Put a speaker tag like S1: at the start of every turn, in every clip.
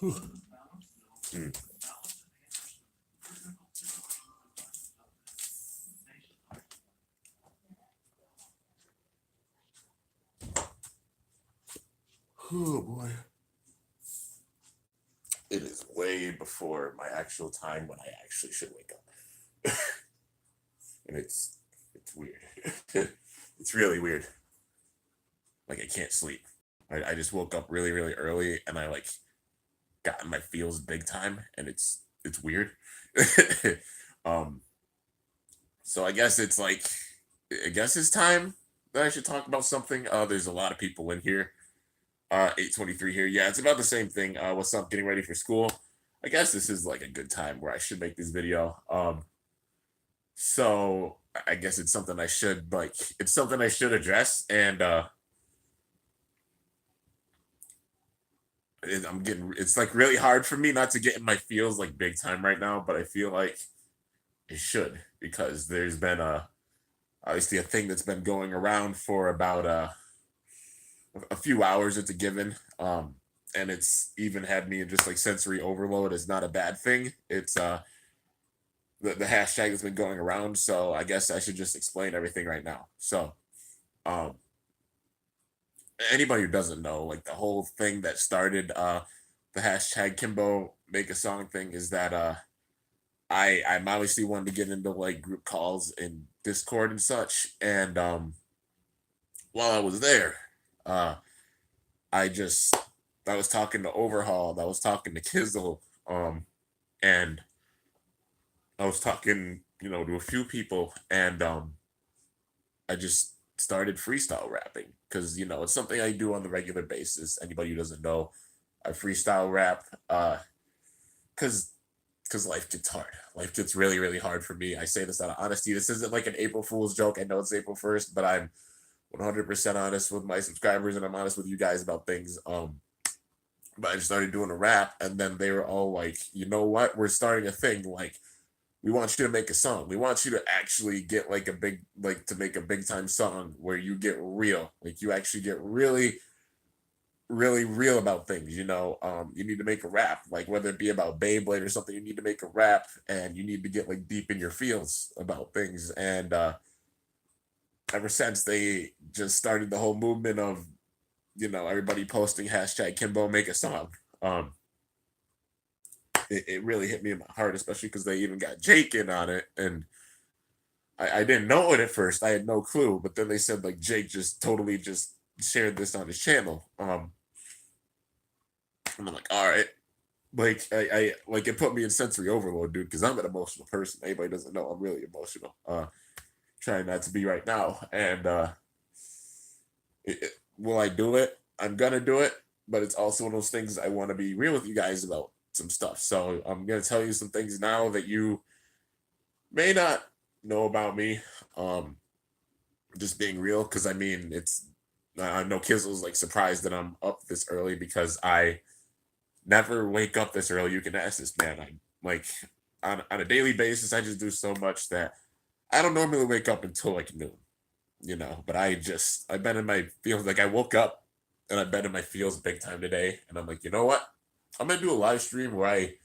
S1: Mm. Oh boy. It is way before my actual time when I actually should wake up. And it's weird. It's really weird. Like I can't sleep. I just woke up really, really early and I like got in my feels big time and it's weird. um so I guess it's like I guess it's time that I should talk about something. There's a lot of people in here. 8:23 here. Yeah, it's about the same thing. What's up? Getting ready for school. I guess this is like a good time where I should make this video. So I guess it's something I should like. It's something I should address, and I'm getting. It's like really hard for me not to get in my feels like big time right now, but I feel like it should because there's been obviously a thing that's been going around for about a few hours. It's a given. And it's even had me in just like sensory overload is not a bad thing. It's the hashtag that's been going around. So I guess I should just explain everything right now. So um anybody who doesn't know, like the whole thing that started the hashtag Kimbo make a song thing is that I'm obviously wanted to get into like group calls in Discord and such. And while I was there, uh I just I was talking to Overhaul, I was talking to Kizzle, and I was talking, to a few people, and I just started freestyle rapping because it's something I do on the regular basis. Anybody who doesn't know, I freestyle rap, because life gets hard. Life gets really, really hard for me. I say this out of honesty. This isn't like an April Fool's joke. I know it's April 1st, but I'm 100% honest with my subscribers, and I'm honest with you guys about things. But I just started doing a rap, and then they were all like, "You know what? We're starting a thing. Like, we want you to make a song. We want you to actually get like a big, like to make a big time song where you get real. Like, you actually get really, really real about things. You need to make a rap, like whether it be about Beyblade or something. You need to make a rap, and you need to get like deep in your feels about things. And ever since they just started the whole movement of everybody posting hashtag Kimbo make a song. It really hit me in my heart, especially because they even got Jake in on it, and I didn't know it at first. I had no clue, but then they said like Jake just totally just shared this on his channel. And I'm like, all right, like I like it put me in sensory overload, dude, because I'm an emotional person. Anybody doesn't know, I'm really emotional. Trying not to be right now, and will I do it? I'm gonna do it, but it's also one of those things I want to be real with you guys about some stuff. So I'm gonna tell you some things now that you may not know about me. Um, just being real, because I mean, I know Kizzle's like surprised that I'm up this early because I never wake up this early. You can ask this man. I like on a daily basis. I just do so much that I don't normally wake up until like noon. But I've been in my feels. Like I woke up and I've been in my feels big time today, and I'm like, you know what? I'm gonna do a live stream where I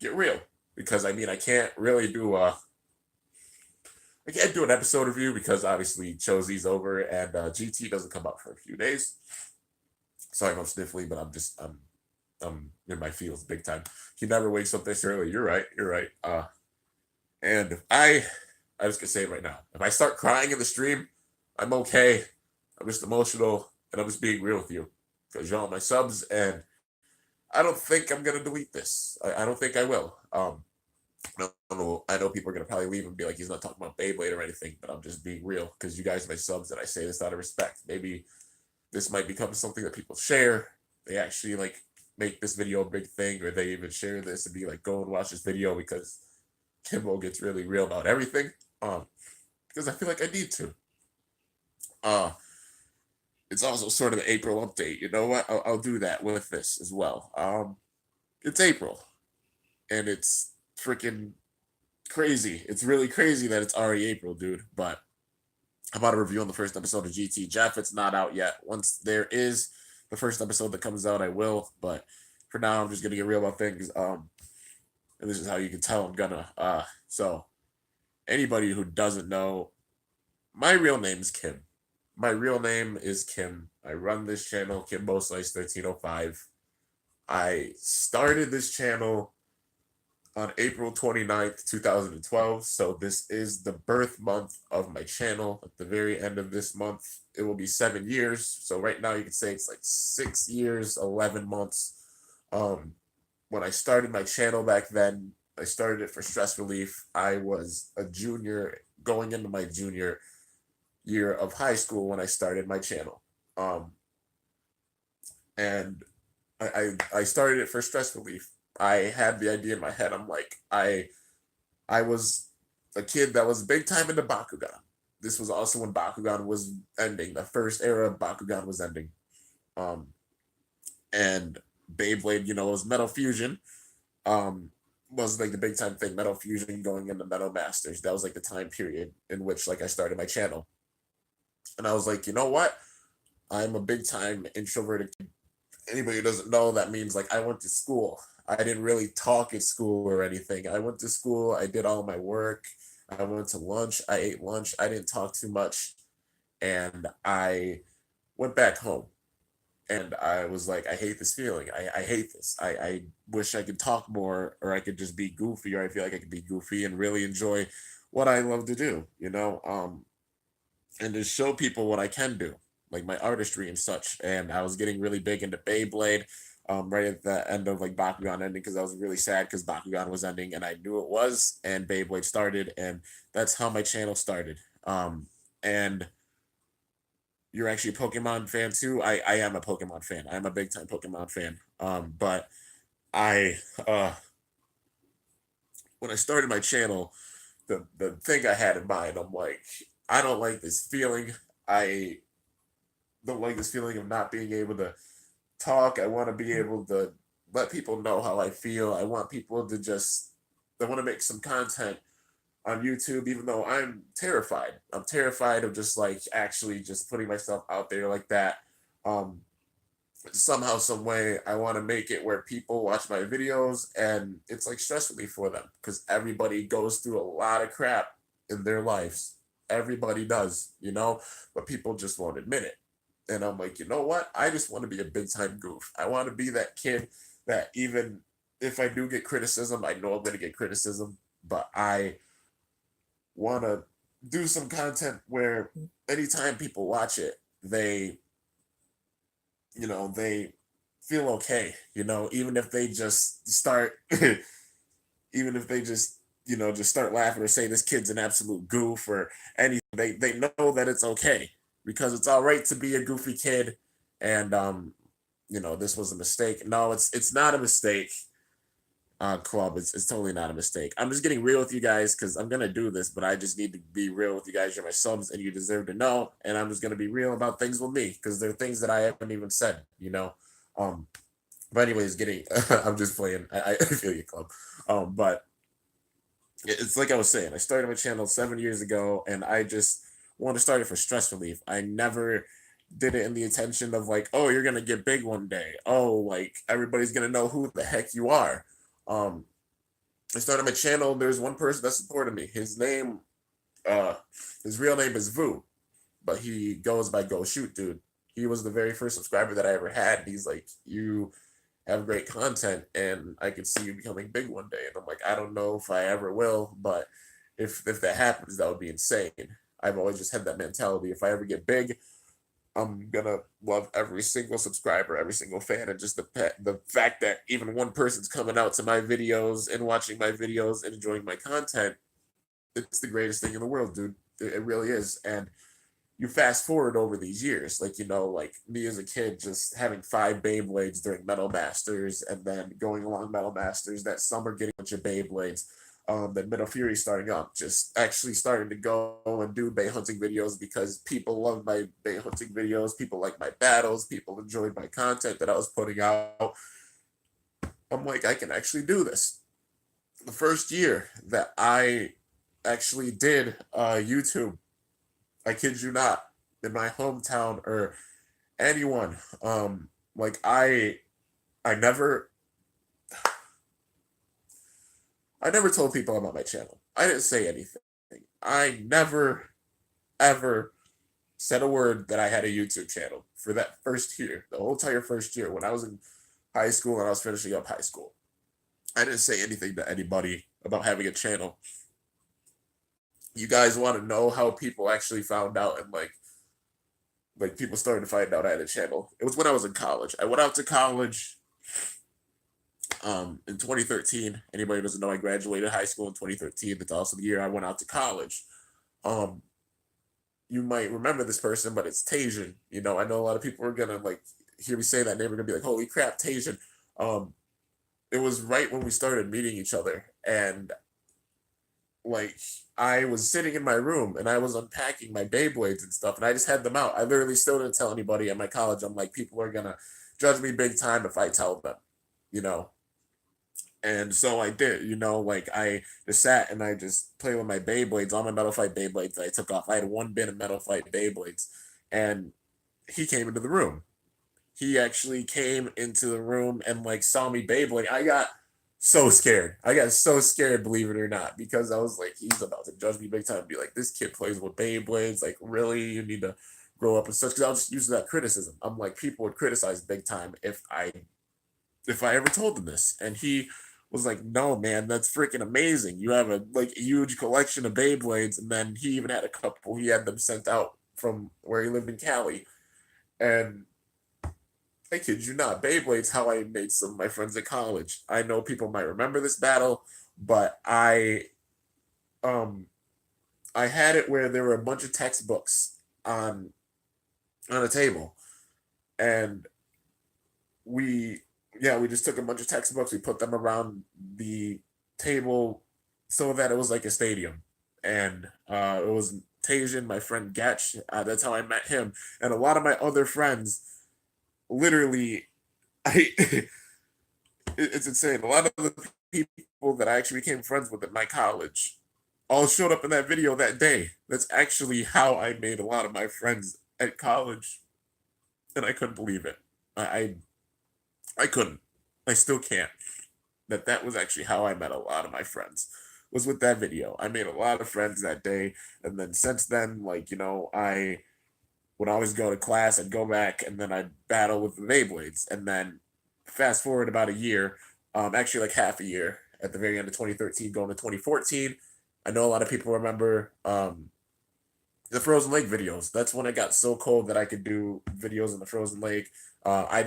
S1: get real, because I mean I can't do an episode review because obviously Chosy's over and GT doesn't come out for a few days. Sorry if I'm sniffly, but I'm in my feels big time. He never wakes up this early. You're right. You're right. And if I just gonna say it right now. If I start crying in the stream, I'm okay. I'm just emotional, and I'm just being real with you because y'all are my subs, and I don't think I'm gonna delete this. I don't think I will. I know people are gonna probably leave and be like, he's not talking about Beyblade or anything, but I'm just being real because you guys are my subs, and I say this out of respect. Maybe this might become something that people share. They actually like make this video a big thing, or they even share this and be like, go and watch this video because Kimbo gets really real about everything. Because I feel like I need to. Uh, it's also sort of the April update. You know what? I'll do that with this as well. It's April, and it's freaking crazy. It's really crazy that it's already April, dude. But I'm about to review on the first episode of GT Jeff. It's not out yet. Once there is the first episode that comes out, I will. But for now, I'm just gonna get real about things. And this is how you can tell I'm gonna. So anybody who doesn't know, my real name is Kim. My real name is Kim. I run this channel, Kimbo Slice 1305. I started this channel on April 29th, 2012. So this is the birth month of my channel. At the very end of this month, it will be 7 years. So right now you can say it's like 6 years, 11 months. When I started my channel back then, I started it for stress relief. I was a junior going into my junior year of high school when I started my channel. And I started it for stress relief. I had the idea in my head. I'm like, I was a kid that was big time into Bakugan. This was also when Bakugan was ending. The first era of Bakugan was ending. And Beyblade, was Metal Fusion. Was like the big time thing. Metal Fusion going into Metal Masters. That was like the time period in which like I started my channel. And I was like, you know what? I'm a big time introverted kid. Anybody who doesn't know, that means like I went to school. I didn't really talk at school or anything. I went to school, I did all my work, I went to lunch, I ate lunch, I didn't talk too much, and I went back home. And I was like, I hate this feeling. I hate this. I wish I could talk more, or I could just be goofy, or I feel like I could be goofy and really enjoy what I love to do, and to show people what I can do, like my artistry and such. And I was getting really big into Beyblade, right at the end of like Bakugan ending, because I was really sad because Bakugan was ending, and I knew it was, and Beyblade started, and that's how my channel started. And you're actually a Pokemon fan too. I am a Pokemon fan. I'm a big time Pokemon fan. But I when I started my channel, the thing I had in mind, I'm like, I don't like this feeling. I don't like this feeling of not being able to talk. I want to be able to let people know how I feel. I want people to just, I want to make some content on YouTube, even though I'm terrified. I'm terrified of just like actually just putting myself out there like that. Um, Somehow, some way, I want to make it where people watch my videos and it's like stress relief for them, because everybody goes through a lot of crap in their lives. Everybody does, but people just won't admit it. And I'm like, you know what? I just want to be a big time goof. I want to be that kid that even if I do get criticism, I know I'm going to get criticism, but I want to do some content where anytime people watch it, they feel okay, even if they just start, even if they just start laughing or say this kid's an absolute goof or anything, they know that it's okay, because it's all right to be a goofy kid. And, this was a mistake. No, it's not a mistake. Club. It's totally not a mistake. I'm just getting real with you guys because I'm gonna do this, but I just need to be real with you guys. You're my subs, and you deserve to know. And I'm just gonna be real about things with me because there are things that I haven't even said. Um, but anyways, getting I'm just playing. I feel you, Club. But it's like I was saying. I started my channel 7 years ago, and I just want to start it for stress relief. I never did it in the intention of like, oh, you're gonna get big one day. Oh, like everybody's gonna know who the heck you are. Um, I started my channel. There's one person that supported me. Uh, his real name is Vu, but he goes by Go Shoot Dude. He was the very first subscriber that I ever had. He's like, you have great content, and I could see you becoming big one day. And I'm like, I don't know if I ever will, but if that happens, that would be insane. I've always just had that mentality. If I ever get big, I'm gonna love every single subscriber, every single fan, and just the fact that even one person's coming out to my videos and watching my videos and enjoying my content. It's the greatest thing in the world, dude. It really is. And you fast forward over these years, like me as a kid, just having 5 Beyblades during Metal Masters, and then going along Metal Masters that summer, getting a bunch of Beyblades. Then Metal Fury starting up, just actually starting to go and do Bay hunting videos because people love my Bay hunting videos. People like my battles. People enjoyed my content that I was putting out. I'm like, I can actually do this. The first year that I actually did YouTube, I kid you not, in my hometown or anyone, like I never I never told people about my channel. I didn't say anything. I never, ever said a word that I had a YouTube channel for that first year, the whole entire first year when I was in high school and I was finishing up high school. I didn't say anything to anybody about having a channel. You guys want to know how people actually found out and like people started to find out I had a channel. It was when I was in college. I went out to college in 2013. Anybody who doesn't know, I graduated high school in 2013. That's also the year I went out to college. Um, you might remember this person, but it's Tajan. You know, I know a lot of people are gonna like hear me say that name. Are gonna be like, "Holy crap, Tajan!" Um, it was right when we started meeting each other, and like I was sitting in my room and I was unpacking my Beyblades and stuff, and I just had them out. I literally still didn't tell anybody at my college. I'm like, people are gonna judge me big time if I tell them, you know. And so I did, you know, like I just sat and I just played with my Beyblades, all my Metal Fight Beyblades that I took off. I had one bin of Metal Fight Beyblades, and he came into the room. He actually came into the room and like saw me Beyblade. I got so scared. I got so scared, believe it or not, because I was like, he's about to judge me big time. Be like, this kid plays with Beyblades. Like, really, you need to grow up and such. Because I was just using that criticism. I'm like, people would criticize big time if I ever told them this. And he was like, no, man, that's freaking amazing. You have a like a huge collection of Beyblades, and then he even had a couple. He had them sent out from where he lived in Cali, and I kid you not, Beyblade's how I made some of my friends at college. I know people might remember this battle, but um I had it where there were a bunch of textbooks on a table, and we we just took a bunch of textbooks, we put them around the table so that it was like a stadium. And it was Tajan, my friend Getch, that's how I met him, and a lot of my other friends literally I it's insane. A lot of the people that I actually became friends with at my college all showed up in that video that day. That's actually how I made a lot of my friends at college, and I couldn't believe it. I couldn't. I still can't. That was actually how I met a lot of my friends. Was with that video. I made a lot of friends that day, and then since then, like I would always go to class. I'd go back, and then I'd battle with the Beyblades, and then fast forward about a year, actually like half a year at the very end of 2013, going to 2014. I know a lot of people remember the Frozen Lake videos. That's when it got so cold that I could do videos in the Frozen Lake. I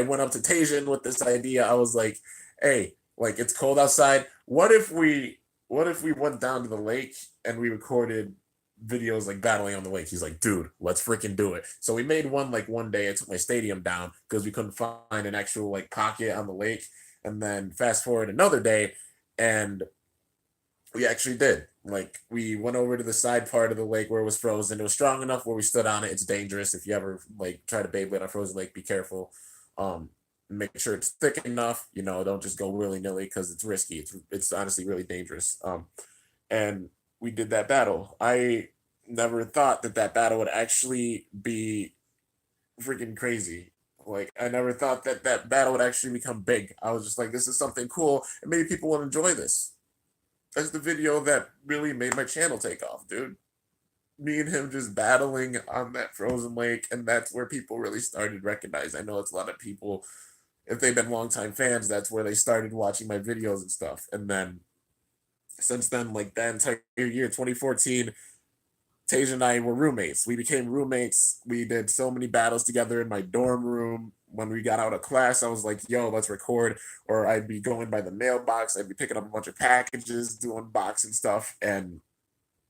S1: went up to Tajan with this idea. I was like, hey, like it's cold outside. What if we went down to the lake and we recorded videos like battling on the lake? He's like, dude, let's freaking do it. So we made one like one day. I took my stadium down because we couldn't find an actual like pocket on the lake. And then fast forward another day, and we actually did. Like we went over to the side part of the lake where it was frozen. It was strong enough where we stood on it. It's dangerous if you ever like try to Beyblade on a frozen lake. Be careful. Um, Make sure it's thick enough. Don't just go willy nilly because it's risky. It's honestly really dangerous. And we did that battle. I never thought that battle would actually be freaking crazy. Like I never thought that battle would actually become big. I was just like, this is something cool, and maybe people will enjoy this. That's the video that really made my channel take off, dude. Me and him just battling on that frozen lake, and that's where people really started recognizing. I know it's a lot of people, if they've been longtime fans, that's where they started watching my videos and stuff. And then since then, like that entire year, 2014, Tasia and I were roommates. We became roommates. We did so many battles together in my dorm room. When we got out of class, I was like, yo, let's record. Or I'd be going by the mailbox. I'd be picking up a bunch of packages, doing boxing stuff. And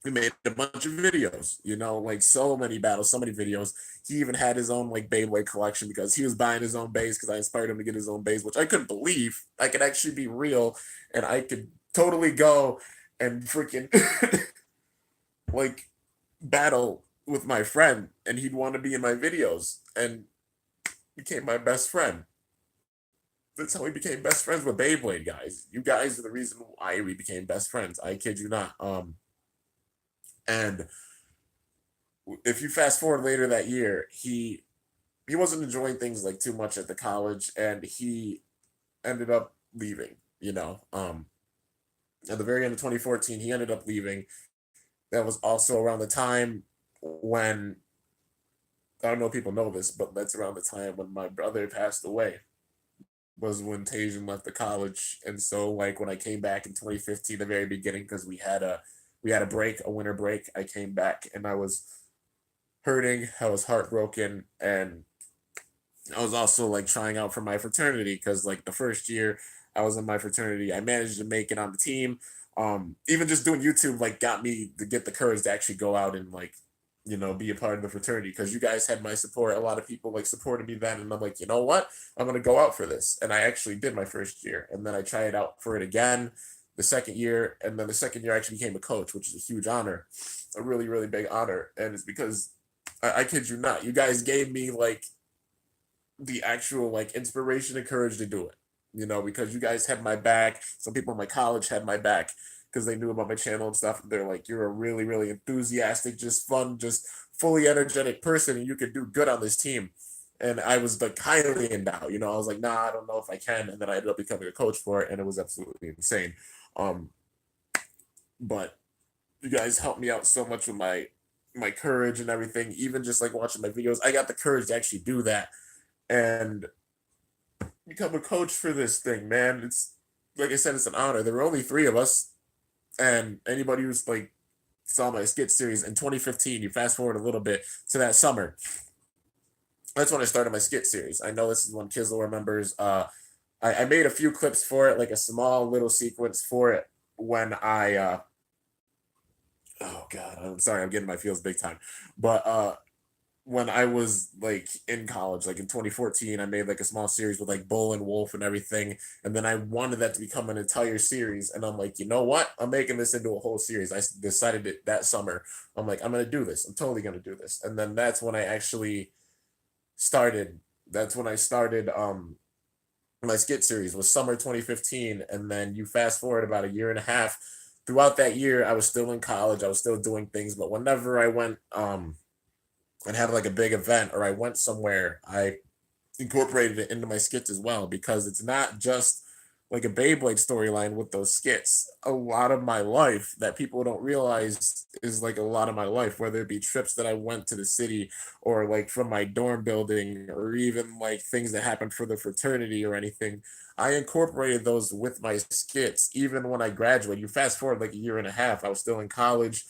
S1: we made a bunch of videos, like so many battles, so many videos. He even had his own like Beyblade collection because he was buying his own bays because I inspired him to get his own bays, which I couldn't believe I could actually be real and I could totally go and freaking like battle with my friend and he'd want to be in my videos and became my best friend. That's how we became best friends with Beyblade, guys. You guys are the reason why we became best friends. I kid you not. And if you fast forward later that year, he wasn't enjoying things like too much at the college, and he ended up leaving. At the very end of 2014, he ended up leaving. That was also around the time when, I don't know if people know this, but that's around the time when my brother passed away. Was when Tajan left the college, and so like when I came back in 2015, the very beginning, because we had a break, a winter break. I came back and I was hurting. I was heartbroken, and I was also like trying out for my fraternity because like the first year I was in my fraternity, I managed to make it on the team. Even just doing YouTube like got me to get the courage to actually go out and like, be a part of the fraternity because you guys had my support. A lot of people like supported me then, and I'm like, you know what? I'm gonna go out for this, and I actually did my first year, and then I tried out for it again the second year, and then the second year I actually became a coach, which is a huge honor, a really really big honor, and it's because I kid you not, you guys gave me like the actual like inspiration and courage to do it. Because you guys had my back. Some people in my college had my back because they knew about my channel and stuff. They're like, you're a really, really enthusiastic, just fun, just fully energetic person, and you could do good on this team. And I was like highly in doubt. I was like, nah, I don't know if I can. And then I ended up becoming a coach for it, and it was absolutely insane. Um, but you guys helped me out so much with my courage and everything. Even just like watching my videos, I got the courage to actually do that and become a coach for this thing, man. It's like I said, it's an honor. There were only three of us, and anybody who's like saw my skit series in 2015, you fast forward a little bit to that summer. That's when I started my skit series. I know this is when Kizzle remembers. I made a few clips for it, like a small little sequence for it when oh god, I'm sorry, I'm getting my feels big time. But when I was like in college, like in 2014, I made like a small series with like Bull and Wolf and everything. And then I wanted that to become an entire series. And I'm like, you know what? I'm making this into a whole series. I decided it that summer. I'm like, I'm going to do this. I'm totally going to do this. And then that's when I actually started. That's when I started my skit series was summer 2015. And then you fast forward about a year and a half. Throughout that year, I was still in college. I was still doing things. But whenever I went, and had like a big event or I went somewhere, I incorporated it into my skits as well because it's not just like a Beyblade storyline with those skits. A lot of my life that people don't realize is like a lot of my life, whether it be trips that I went to the city or like from my dorm building or even like things that happened for the fraternity or anything. I incorporated those with my skits. Even when I graduated, you fast forward like a year and a half, I was still in college.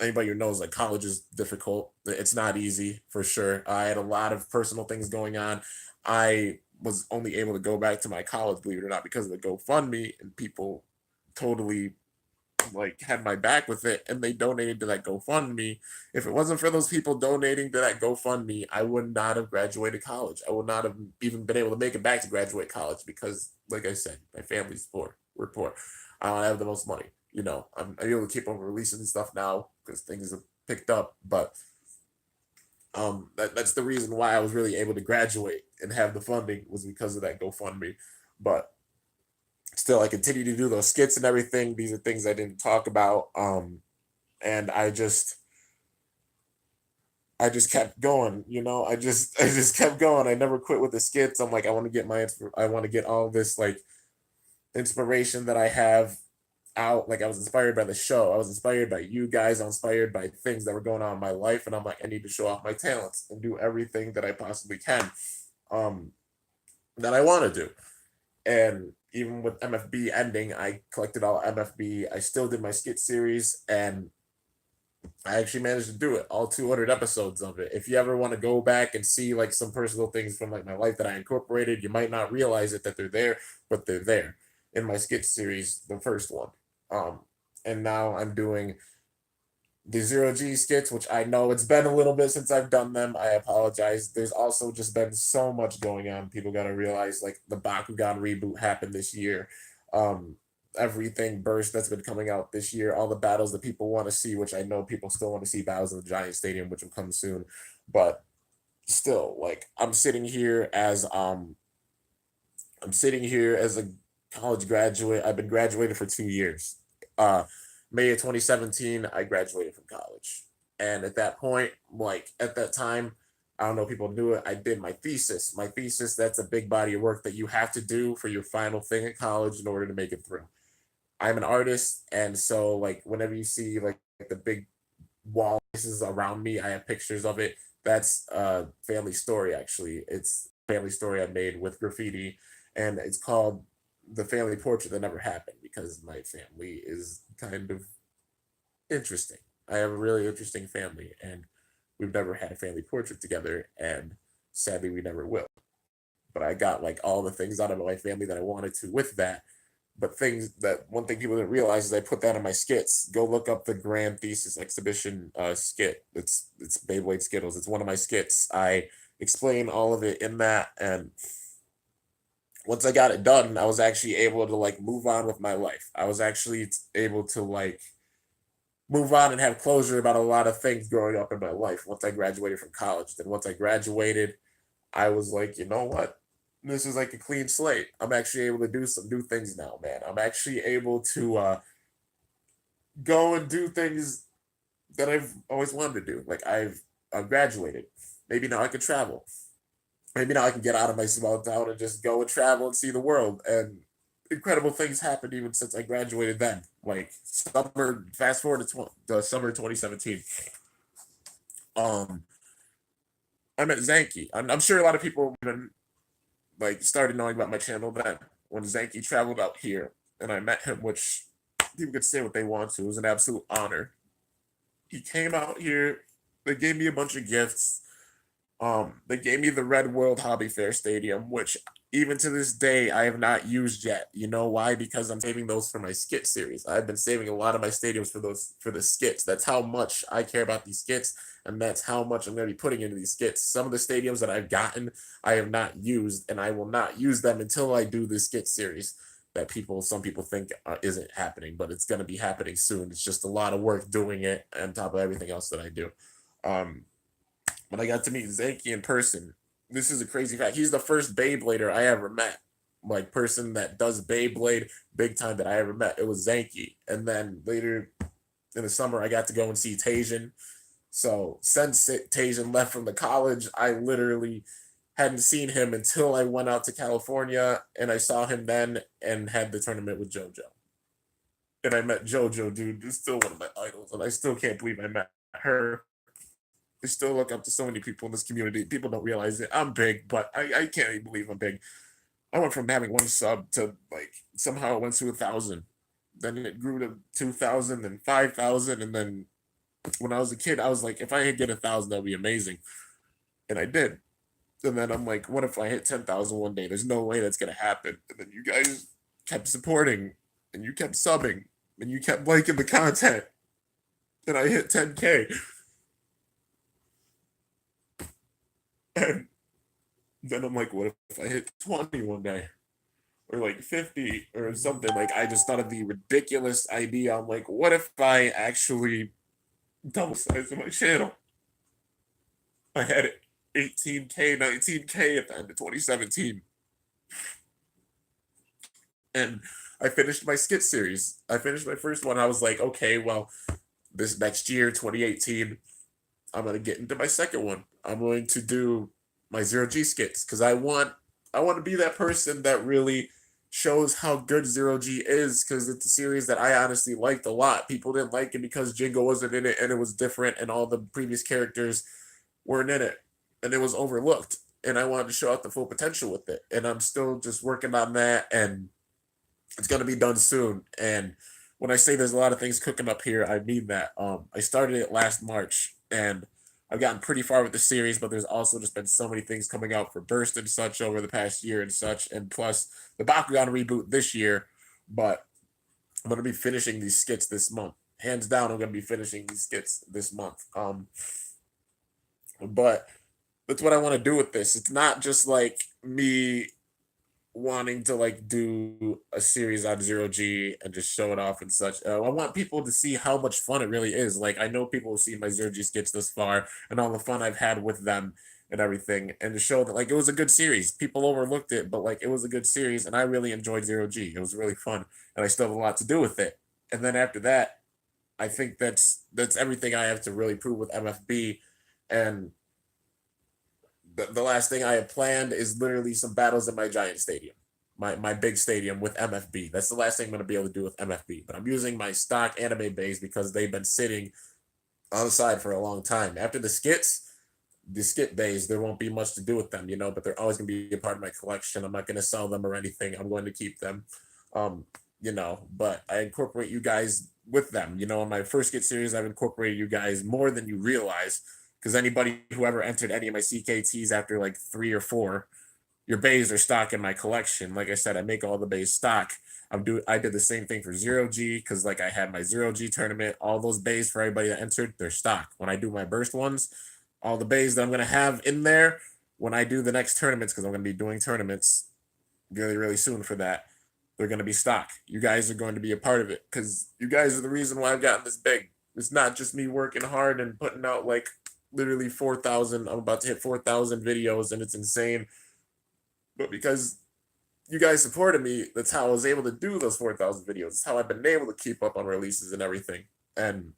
S1: Anybody who knows like college is difficult. It's not easy for sure. I had a lot of personal things going on. I was only able to go back to my college, believe it or not, because of the GoFundMe, and people totally like had my back with it, and they donated to that GoFundMe. If it wasn't for those people donating to that GoFundMe, I would not have graduated college. I would not have even been able to make it back to graduate college because, like I said, my family's poor. We're poor. I don't have the most money. I'm able to keep on releasing stuff now because things have picked up, but that's the reason why I was really able to graduate and have the funding was because of that GoFundMe. But still, I continue to do those skits and everything. These are things I didn't talk about. And I just kept going, I just kept going. I never quit with the skits. I'm like, I want to get all this like inspiration that I have out. Like I was inspired by the show. I was inspired by you guys. I was inspired by things that were going on in my life. And I'm like, I need to show off my talents and do everything that I possibly can. Um, that I want to do. And even with MFB ending, I collected all MFB. I still did my skit series, and I actually managed to do it, all 200 episodes of it. If you ever want to go back and see like some personal things from like my life that I incorporated, you might not realize it that they're there, but they're there in my skit series, the first one. Um, and now I'm doing the zero G skits, which I know it's been a little bit since I've done them. I apologize. There's also just been so much going on. People got to realize like the Bakugan reboot happened this year. Um, Everything burst that's been coming out this year, all the battles that people want to see, which I know people still want to see battles in the Giant Stadium, which will come soon. But still, like I'm sitting here as a college graduate. I've been graduated for 2 years. Uh, May of 2017, I graduated from college. And at that point, like at that time, I don't know if people knew it. I did my thesis. My thesis, that's a big body of work that you have to do for your final thing in college in order to make it through. I'm an artist, and so like whenever you see like the big wall pieces around me, I have pictures of it. That's a family story actually. It's a family story I made with graffiti, and it's called The Family Portrait That Never Happened because my family is kind of interesting. I have a really interesting family, and we've never had a family portrait together, and sadly, we never will. But I got like all the things out of my family that I wanted to with that. But things that one thing people didn't realize is I put that in my skits. Go look up the grand thesis exhibition skit. It's Beyblade Skittles. It's one of my skits. I explain all of it in that, and once I got it done, I was actually able to like move on with my life. I was actually able to like move on and have closure about a lot of things growing up in my life once I graduated from college. Then once I graduated, I was like, you know what? This is like a clean slate. I'm actually able to do some new things now, man. I'm actually able to go and do things that I've always wanted to do. Like I've graduated. Maybe now I can travel. Maybe now I can get out of my small town and just go and travel and see the world. And incredible things happened even since I graduated then. Like summer, fast forward to the summer 2017. Um, I met Zanky. I'm sure a lot of people even like started knowing about my channel then when Zanky traveled out here and I met him, which people could say what they want to. It was an absolute honor. He came out here. They gave me a bunch of gifts. They gave me the Red World Hobby Fair Stadium, which even to this day I have not used yet. You know why? Because I'm saving those for my skit series. I've been saving a lot of my stadiums for those for the skits. That's how much I care about these skits, and that's how much I'm going to be putting into these skits. Some of the stadiums that I've gotten, I have not used, and I will not use them until I do the skit series. That some people think isn't happening, but it's going to be happening soon. It's just a lot of work doing it on top of everything else that I do. Um, when I got to meet Zanky in person, this is a crazy fact. He's the first Beyblader I ever met. Like person that does Beyblade big time that I ever met. It was Zanky. And then later in the summer I got to go and see Tajan. So since Tajan left from the college, I literally hadn't seen him until I went out to California and I saw him then and had the tournament with JoJo. And I met JoJo, dude. Is still one of my idols, and I still can't believe I met her. I still look up to so many people in this community. People don't realize it. I'm big, but I can't even believe I'm big. I went from having one sub to like somehow it went to 1,000. Then it grew to 2,000 and 5,000. And then when I was a kid, I was like, if I hit 1,000, that'd be amazing. And I did. And then I'm like, what if I hit 10,000 one day? There's no way that's gonna happen. And then you guys kept supporting and you kept subbing and you kept liking the content. And I hit 10K. And then I'm like, what if I hit 20 one day? Or like 50 or something? Like, I just thought of the ridiculous idea. I'm like, what if I actually double size my channel? I had 18K, 19K at the end of 2017. And I finished my skit series. I finished my first one. I was like, okay, well, this next year, 2018, I'm gonna get into my second one. I'm going to do my zero G skits because I want to be that person that really shows how good zero G is because it's a series that I honestly liked a lot. People didn't like it because Jingo wasn't in it and it was different and all the previous characters weren't in it and it was overlooked. And I wanted to show out the full potential with it. And I'm still just working on that and it's gonna be done soon. And when I say there's a lot of things cooking up here, I mean that. I started it last March, and I've gotten pretty far with the series, but there's also just been so many things coming out for Burst and such over the past year and such, and plus the Bakugan reboot this year. But I'm gonna be finishing these skits this month. Hands down, I'm gonna be finishing these skits this month. But that's what I want to do with this. It's not just like me wanting to like do a series on zero G and just show it off and such. I want people to see how much fun it really is. Like I know people have seen my zero G skits thus far and all the fun I've had with them and everything, and to show that like it was a good series. People overlooked it, but like it was a good series, and I really enjoyed zero G. It was really fun, and I still have a lot to do with it. And then after that, I think that's everything I have to really prove with MFB, and the last thing I have planned is literally some battles in my giant stadium. my big stadium with MFB. That's the last thing I'm gonna be able to do with MFB. But I'm using my stock anime bays because they've been sitting on the side for a long time. After the skit bays, there won't be much to do with them, but they're always gonna be a part of my collection. I'm not gonna sell them or anything. I'm going to keep them. Um, but I incorporate you guys with them. In my first Skit series, I've incorporated you guys more than you realize. Because anybody who ever entered any of my CKTs after like 3 or 4, your bays are stock in my collection. Like I said, I make all the bays stock. I did the same thing for 0G because like I had my 0G tournament. All those bays for everybody that entered, they're stock. When I do my burst ones, all the bays that I'm gonna have in there when I do the next tournaments, because I'm gonna be doing tournaments really, really soon for that. They're gonna be stock. You guys are going to be a part of it because you guys are the reason why I've gotten this big. It's not just me working hard and putting out like literally 4,000. I'm about to hit 4,000 videos and it's insane. But because you guys supported me, that's how I was able to do those 4,000 videos. It's how I've been able to keep up on releases and everything. And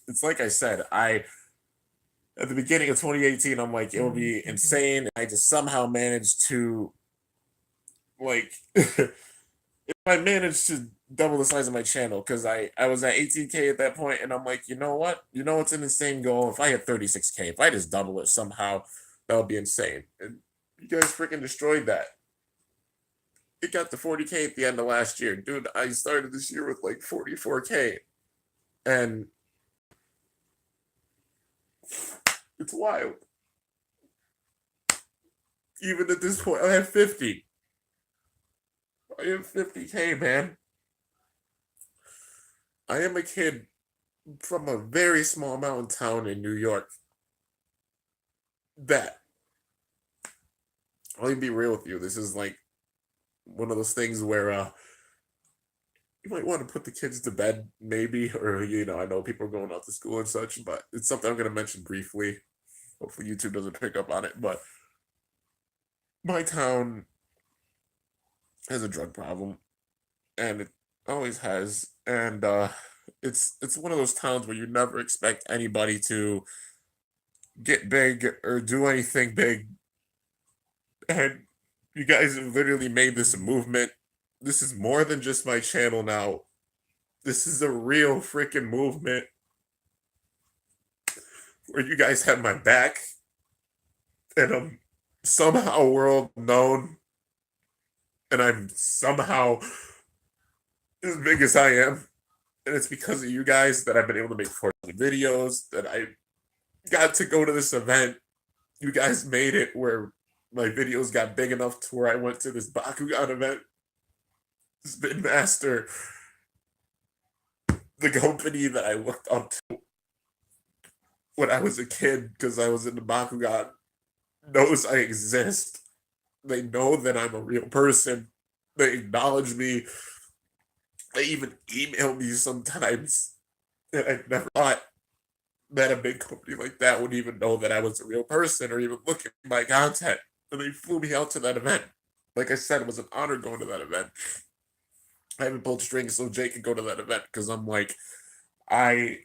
S1: it's like I said, at the beginning of 2018, I'm like, it will be insane. I just somehow managed to, like, if I managed to double the size of my channel, because I was at 18K at that point, and I'm like, you know what? It's an insane goal. If I hit 36K, if I just double it somehow, that would be insane. And you guys freaking destroyed that. It got to 40K at the end of last year. Dude, I started this year with like 44K. And it's wild. Even at this point, I have 50. I have 50K, man. I am a kid from a very small mountain town in New York. Let me be real with you. This is like one of those things where you might want to put the kids to bed, maybe, or I know people are going out to school and such, but it's something I'm going to mention briefly. Hopefully YouTube doesn't pick up on it, but my town has a drug problem, and it always has, and it's one of those towns where you never expect anybody to get big or do anything big, and you guys have literally made this a movement. This is more than just my channel now. This is a real freaking movement where you guys have my back, and I'm somehow world known, and I'm somehow as big as I am. And it's because of you guys that I've been able to make 4,000 videos, that I got to go to this event. You guys made it where my videos got big enough to where I went to this Bakugan event. Spin Master, the company that I looked up to when I was a kid because I was into Bakugan, knows I exist. They know that I'm a real person. They acknowledge me. They even email me sometimes. And I never thought that a big company like that would even know that I was a real person or even look at my content. And they flew me out to that event. Like I said, it was an honor going to that event. I haven't pulled strings so Jake could go to that event because I'm like, I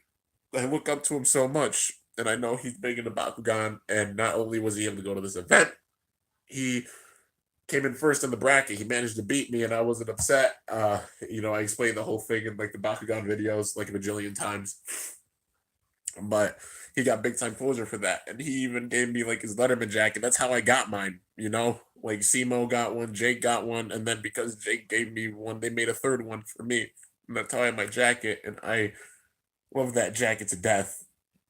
S1: look up to him so much, and I know he's big into Bakugan. And not only was he able to go to this event, he came in first in the bracket. He managed to beat me, and I wasn't upset. I explained the whole thing in like the Bakugan videos like a bajillion times. But he got big time closure for that, and he even gave me like his Letterman jacket. That's how I got mine. Like Simo got one, Jake got one, and then because Jake gave me one, they made a third one for me, and that's how I had my jacket. And I love that jacket to death.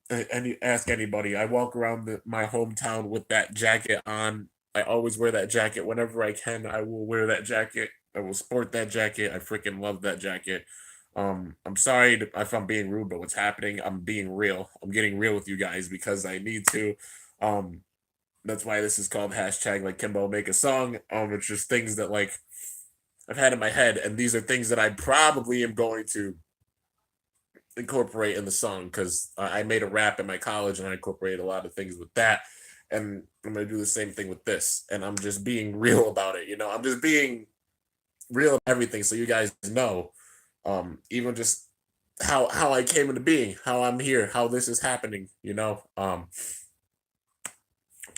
S1: And you ask anybody, I walk around my hometown with that jacket on. I always wear that jacket whenever I can. I will wear that jacket. I will sport that jacket. I freaking love that jacket. I'm sorry if I'm being rude, but what's happening? I'm being real. I'm getting real with you guys because I need to. That's why this is called hashtag like Kimbo make a song. It's just things that like I've had in my head, and these are things that I probably am going to incorporate in the song because I made a rap in my college and I incorporated a lot of things with that, and I'm gonna do the same thing with this. And I'm just being real about it. I'm just being real about everything, so you guys know. Even just how I came into being, how I'm here, how this is happening.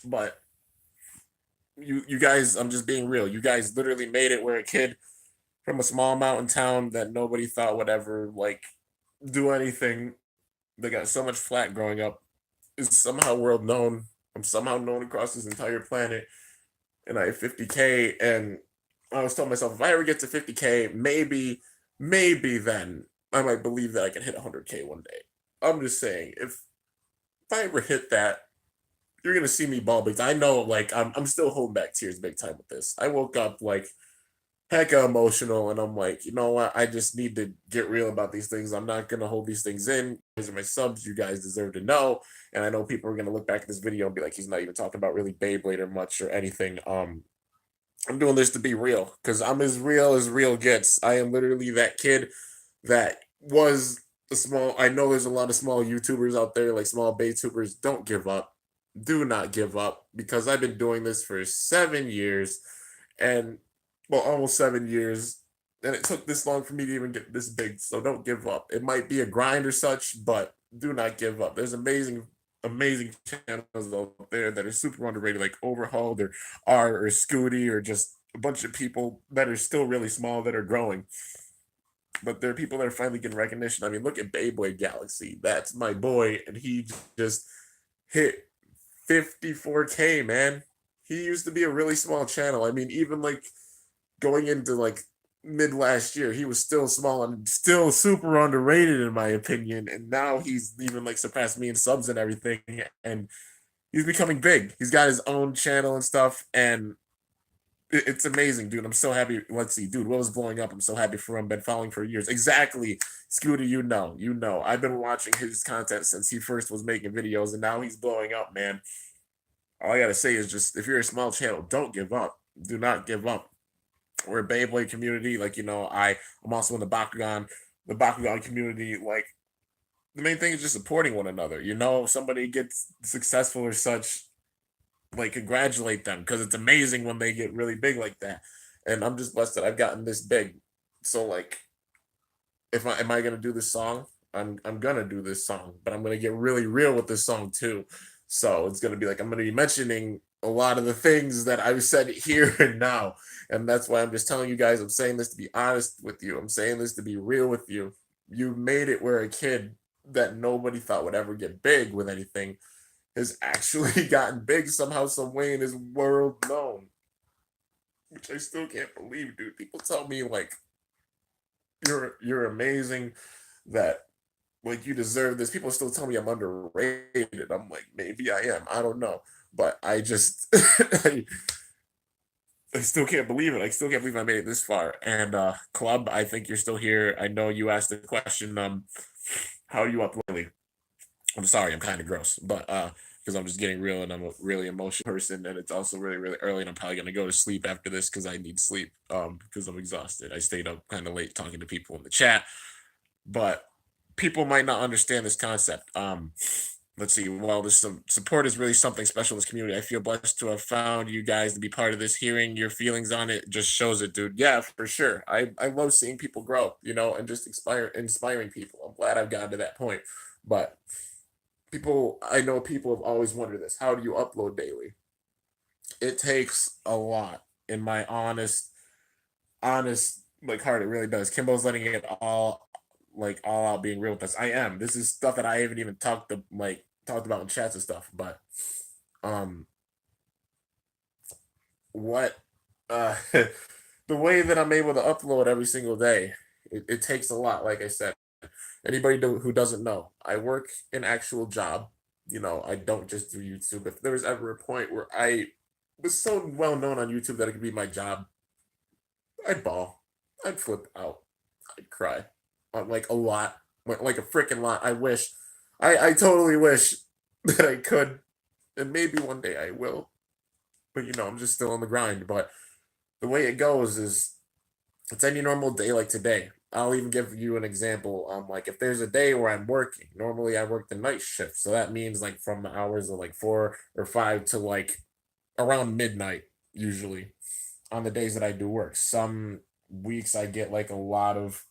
S1: But you guys, I'm just being real. You guys literally made it where a kid from a small mountain town that nobody thought would ever like do anything. They got so much flack growing up is somehow world known. I'm somehow known across this entire planet, and I have 50K. And I was telling myself, if I ever get to 50K, maybe then I might believe that I can hit 100K one day. I'm just saying, if I ever hit that, you're gonna see me ball because I know, like, I'm still holding back tears big time with this. I woke up like hecka emotional, and I'm like, you know what? I just need to get real about these things. I'm not gonna hold these things in. These are my subs. You guys deserve to know. And I know people are gonna look back at this video and be like, he's not even talking about really Beyblader much or anything. I'm doing this to be real because I'm as real gets. I am literally that kid that was a small. I know there's a lot of small YouTubers out there, like small Baytubers. Don't give up. Do not give up because I've been doing this for 7 years, and well, almost 7 years, and it took this long for me to even get this big. So don't give up. It might be a grind or such, but do not give up. There's amazing channels out there that are super underrated, like Overhauled or R or Scooty or just a bunch of people that are still really small that are growing. But there are people that are finally getting recognition. I mean, look at Beyblade Galaxy. That's my boy, and he just hit 54K, man. He used to be a really small channel. I mean, even like going into like mid last year, he was still small and still super underrated in my opinion. And now he's even like surpassed me in subs and everything. And he's becoming big. He's got his own channel and stuff. And it's amazing, dude. I'm so happy. Let's see, dude. What was blowing up? I'm so happy for him. Been following for years. Exactly, Scooter. You know. I've been watching his content since he first was making videos, and now he's blowing up, man. All I gotta say is just if you're a small channel, don't give up. Do not give up. We're a Beyblade community. Like, I'm also in the Bakugan community. Like, the main thing is just supporting one another. If somebody gets successful or such, like, congratulate them because it's amazing when they get really big like that. And I'm just blessed that I've gotten this big. So, like, if I am I gonna do this song? I'm gonna do this song, but I'm gonna get really real with this song too. So it's gonna be like I'm gonna be mentioning a lot of the things that I've said here and now. And that's why I'm just telling you guys, I'm saying this to be honest with you. I'm saying this to be real with you. You made it where a kid that nobody thought would ever get big with anything has actually gotten big somehow, some way in his world known. Which I still can't believe, dude. People tell me like you're amazing, that like you deserve this. People still tell me I'm underrated. I'm like, maybe I am. I don't know. But I just I still can't believe it. I still can't believe I made it this far. And Club, I think you're still here. I know you asked the question, how are you up lately? I'm sorry, I'm kind of gross, but because I'm just getting real and I'm a really emotional person, and it's also really, really early, and I'm probably gonna go to sleep after this because I need sleep, because I'm exhausted. I stayed up kind of late talking to people in the chat, but people might not understand this concept. Let's see. Well, this support is really something special in this community. I feel blessed to have found you guys to be part of this. Hearing your feelings on it just shows it, dude. Yeah, for sure. I love seeing people grow, and just inspiring people. I'm glad I've gotten to that point. But I know people have always wondered this. How do you upload daily? It takes a lot, in my honest like heart. It really does. Kimbo's letting it all out, being real with us. I am. This is stuff that I haven't even talked about in chats and stuff. But um, what the way that I'm able to upload every single day, it takes a lot. Like I said, who doesn't know, I work an actual job. I don't just do YouTube. If there was ever a point where I was so well known on YouTube that it could be my job, I'd bawl. I'd flip out. I'd cry. Like a lot. Like a freaking lot. I wish. I totally wish that I could. And maybe one day I will. But I'm just still on the grind. But the way it goes is it's any normal day like today. I'll even give you an example. Like if there's a day where I'm working, normally I work the night shift. So that means like from the hours of like 4 or 5 to like around midnight, usually, on the days that I do work. Some weeks I get like a lot of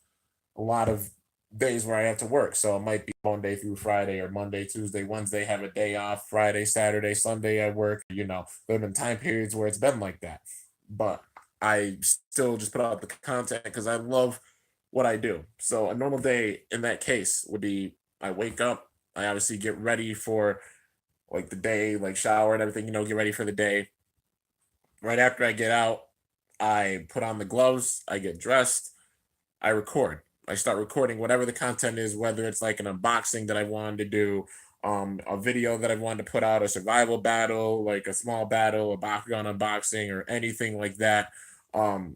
S1: days where I have to work. So it might be Monday through Friday or Monday, Tuesday, Wednesday have a day off, Friday, Saturday, Sunday I work. There have been time periods where it's been like that. But I still just put out the content because I love what I do. So a normal day in that case would be I wake up, I obviously get ready for like the day, like shower and everything, get ready for the day. Right after I get out, I put on the gloves, I get dressed, I record. I start recording whatever the content is, whether it's like an unboxing that I wanted to do, a video that I wanted to put out, a survival battle, like a small battle, a Bakugan unboxing, or anything like that. Um,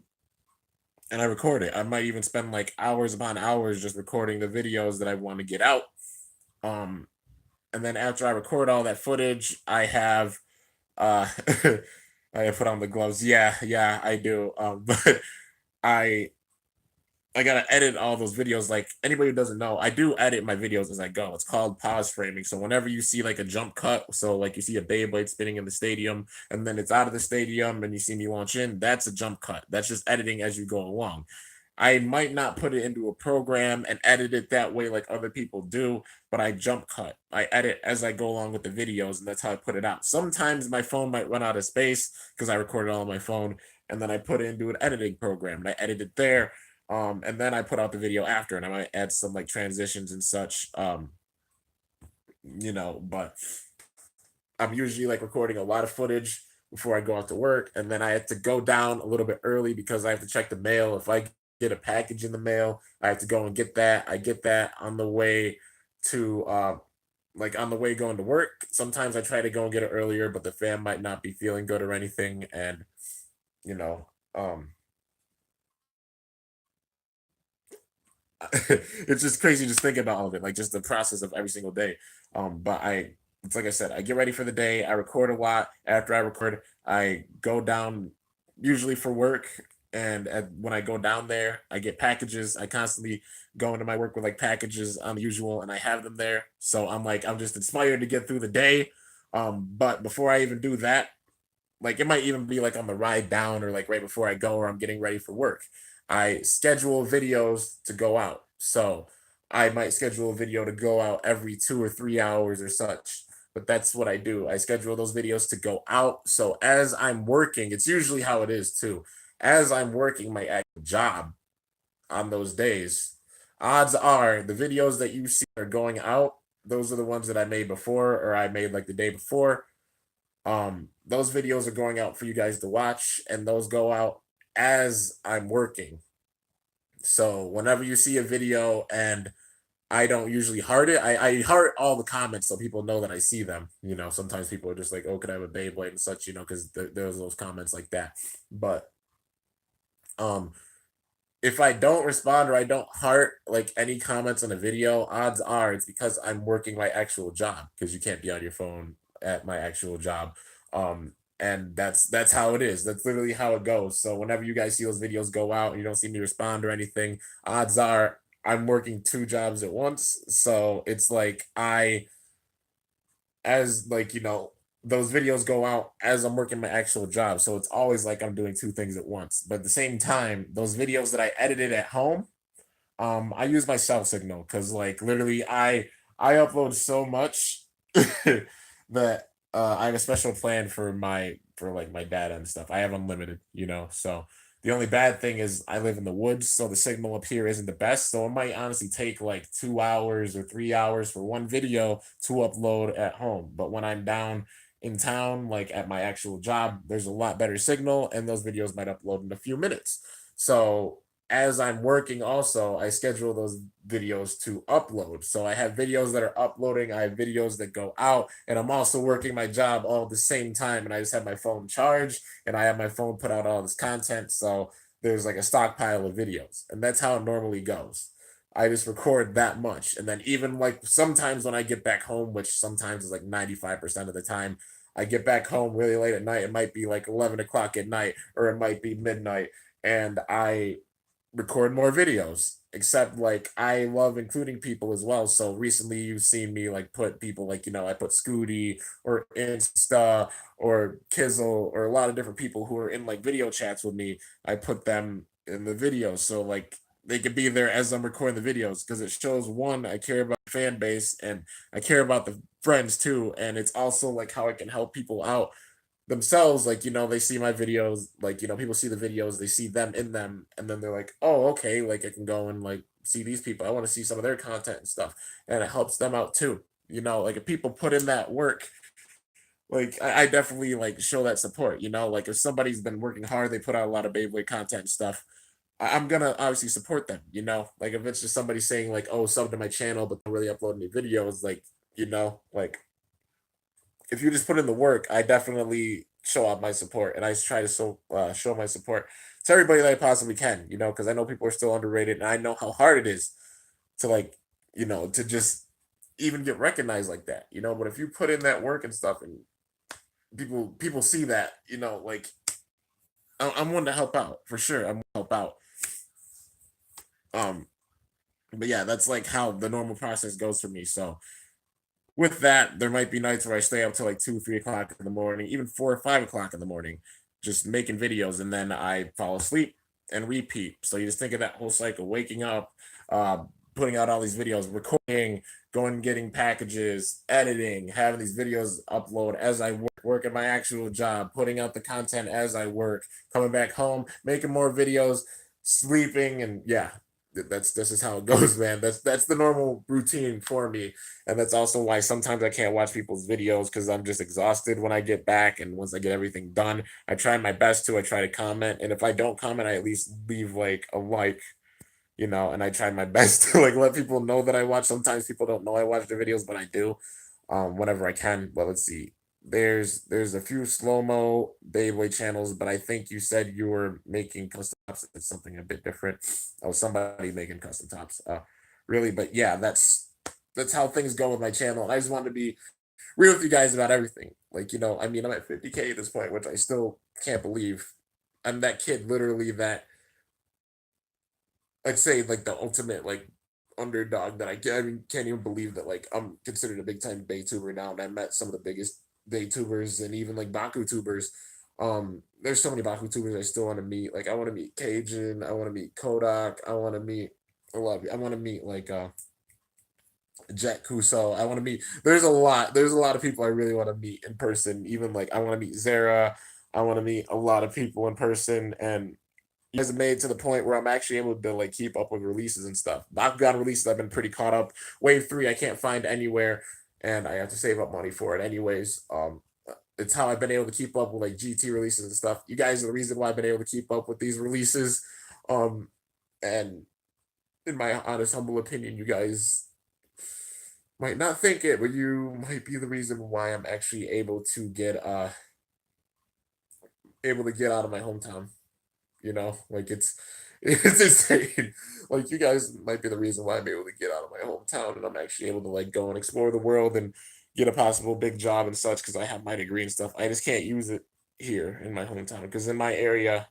S1: and I record it. I might even spend like hours upon hours just recording the videos that I want to get out. Um, and then after I record all that footage, I have I put on the gloves. Yeah, yeah, I do. But I I gotta edit all those videos. Like anybody who doesn't know, I do edit my videos as I go. It's called pause framing. So whenever you see like a jump cut, so like you see a Beyblade spinning in the stadium, and then it's out of the stadium, and you see me launch in, that's a jump cut. That's just editing as you go along. I might not put it into a program and edit it that way like other people do, but I jump cut. I edit as I go along with the videos, and that's how I put it out. Sometimes my phone might run out of space because I recorded all on my phone, and then I put it into an editing program and I edit it there, and then I put out the video after, and I might add some like transitions and such. But I'm usually like recording a lot of footage before I go out to work, and then I have to go down a little bit early because I have to check the mail. If I get a package in the mail, I have to go and get that. I get that on the way to like on the way going to work. Sometimes I try to go and get it earlier, but the fam might not be feeling good or anything, and you know, um it's just crazy just thinking about all of it, like just the process of every single day. But it's like I said, I get ready for the day. I record a lot. After I record, I go down usually for work. And when I go down there, I get packages. I constantly go into my work with like packages on the usual, and I have them there. So I'm just inspired to get through the day. But before I even do that, like it might even be like on the ride down or like right before I go or I'm getting ready for work. I schedule videos to go out. So I might schedule a video to go out every 2 or 3 hours or such. But that's what I do. I schedule those videos to go out. So as I'm working, it's usually how it is too. As I'm working my actual job on those days, odds are the videos that you see are going out. Those are the ones that I made before or I made like the day before. Those videos are going out for you guys to watch, and those go out as I'm working. So whenever you see a video and I don't usually heart it, I heart all the comments so people know that I see them. Sometimes people are just like, oh, could I have a Beyblade and such, because there's those comments like that. But um if I don't respond or I don't heart like any comments on a video, odds are it's because I'm working my actual job because you can't be on your phone at my actual job. And that's how it is. That's literally how it goes. So whenever you guys see those videos go out and you don't see me respond or anything, odds are I'm working two jobs at once. So it's like as like those videos go out as I'm working my actual job. So it's always like I'm doing two things at once. But at the same time, those videos that I edited at home, I use my cell signal because like literally I upload so much that I have a special plan for like my data and stuff. I have unlimited. So the only bad thing is I live in the woods, so the signal up here isn't the best. So it might honestly take like 2 hours or 3 hours for one video to upload at home. But when I'm down in town, like at my actual job, there's a lot better signal, and those videos might upload in a few minutes. So as I'm working also, I schedule those videos to upload. So I have videos that are uploading, I have videos that go out, and I'm also working my job all at the same time. And I just have my phone charged and I have my phone put out all this content. So there's like a stockpile of videos. And that's how it normally goes. I just record that much. And then even like sometimes when I get back home, which sometimes is like 95% of the time, I get back home really late at night. It might be like 11 o'clock at night, or it might be midnight. And I record more videos. Except like I love including people as well. So recently you've seen me like put people like I put Scooty or Insta or Kizzle or a lot of different people who are in like video chats with me. I put them in the video. So like they could be there as I'm recording the videos because it shows one, I care about the fan base and I care about the friends too. And it's also like how I can help people out themselves. Like, they see my videos, like, people see the videos, they see them in them, and then they're like, oh, okay, like I can go and like see these people. I want to see some of their content and stuff. And it helps them out too. Like if people put in that work, like I definitely like show that support, like if somebody's been working hard, they put out a lot of Beyblade content and stuff. I'm gonna obviously support them, like if it's just somebody saying like, oh, sub to my channel, but don't really upload any videos, like, like if you just put in the work, I definitely show out my support and I try to show my support to everybody that I possibly can, because I know people are still underrated and I know how hard it is to like, to just even get recognized like that, but if you put in that work and stuff and people see that, like I'm one to help out for sure. I'm one to help out. Um, but yeah, that's like how the normal process goes for me. So with that, there might be nights where I stay up till like 2, 3 o'clock in the morning, even 4 or 5 o'clock in the morning, just making videos, and then I fall asleep and repeat. So you just think of that whole cycle: waking up, uh, putting out all these videos, recording, going and getting packages, editing, having these videos upload as I work at my actual job, putting out the content as I work, coming back home, making more videos, sleeping, and yeah, this is how it goes, man. That's the normal routine for me, and that's also why sometimes I can't watch people's videos because I'm just exhausted when I get back. And once I get everything done, I try my best to. I try to comment, and if I don't comment, I at least leave like a like, and I try my best to like let people know that I watch. Sometimes people don't know I watch the videos, but I do, whenever I can. But let's see. There's a few slow mo Beyblade channels, but I think you said you were making custom tops. It's something a bit different. Oh, somebody making custom tops. Really, but yeah, that's how things go with my channel. And I just wanted to be real with you guys about everything. Like, I mean, I'm at 50K at this point, which I still can't believe. I'm that kid literally that I'd say like the ultimate like underdog that I mean, can't even believe that like I'm considered a big time Baytuber now, and I met some of the biggest Baytubers and even like Baku tubers. There's so many Baku tubers I still want to meet. Like I want to meet Cajun, I want to meet Kodak, I want to meet a lot. I want to meet like Jet Kuso. I want to meet. There's a lot. There's a lot of people I really want to meet in person. Even like I want to meet Zara. I want to meet a lot of people in person, and you guys have made to the point where I'm actually able to like keep up with releases and stuff. Bakugan releases, I've been pretty caught up. Wave 3, I can't find anywhere, and I have to save up money for it anyways. It's how I've been able to keep up with like GT releases and stuff. You guys are the reason why I've been able to keep up with these releases. Um, and in my honest, humble opinion, you guys might not think it, but you might be the reason why I'm actually able to get out of my hometown. Like it's insane. Like you guys might be the reason why I'm able to get out of my hometown and I'm actually able to like go and explore the world and get a possible big job and such because I have my degree and stuff. I just can't use it here in my hometown because in my area,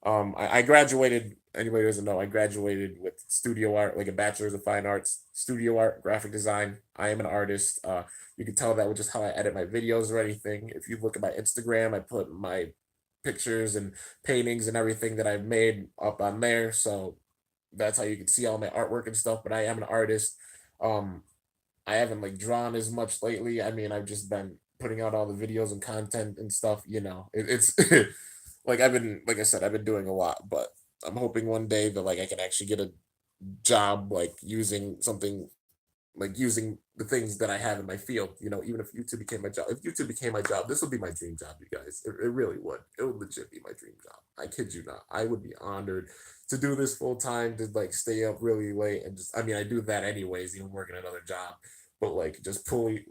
S1: I graduated. Anybody who doesn't know, I graduated with studio art, like a bachelor's of fine arts, studio art, graphic design. I am an artist. You can tell that with just how I edit my videos or anything. If you look at my Instagram, I put my pictures and paintings and everything that I've made up on there. So that's how you can see all my artwork and stuff. But I am an artist. Um, I haven't like drawn as much lately. I mean, I've just been putting out all the videos and content and stuff. It's like like I said, I've been doing a lot, but I'm hoping one day that like I can actually get a job like using the things that I have in my field, even if YouTube became my job. If YouTube became my job, this would be my dream job, you guys. It really would. It would legit be my dream job. I kid you not. I would be honored to do this full time, to like stay up really late and just, I mean, I do that anyways, even working another job, but like just fully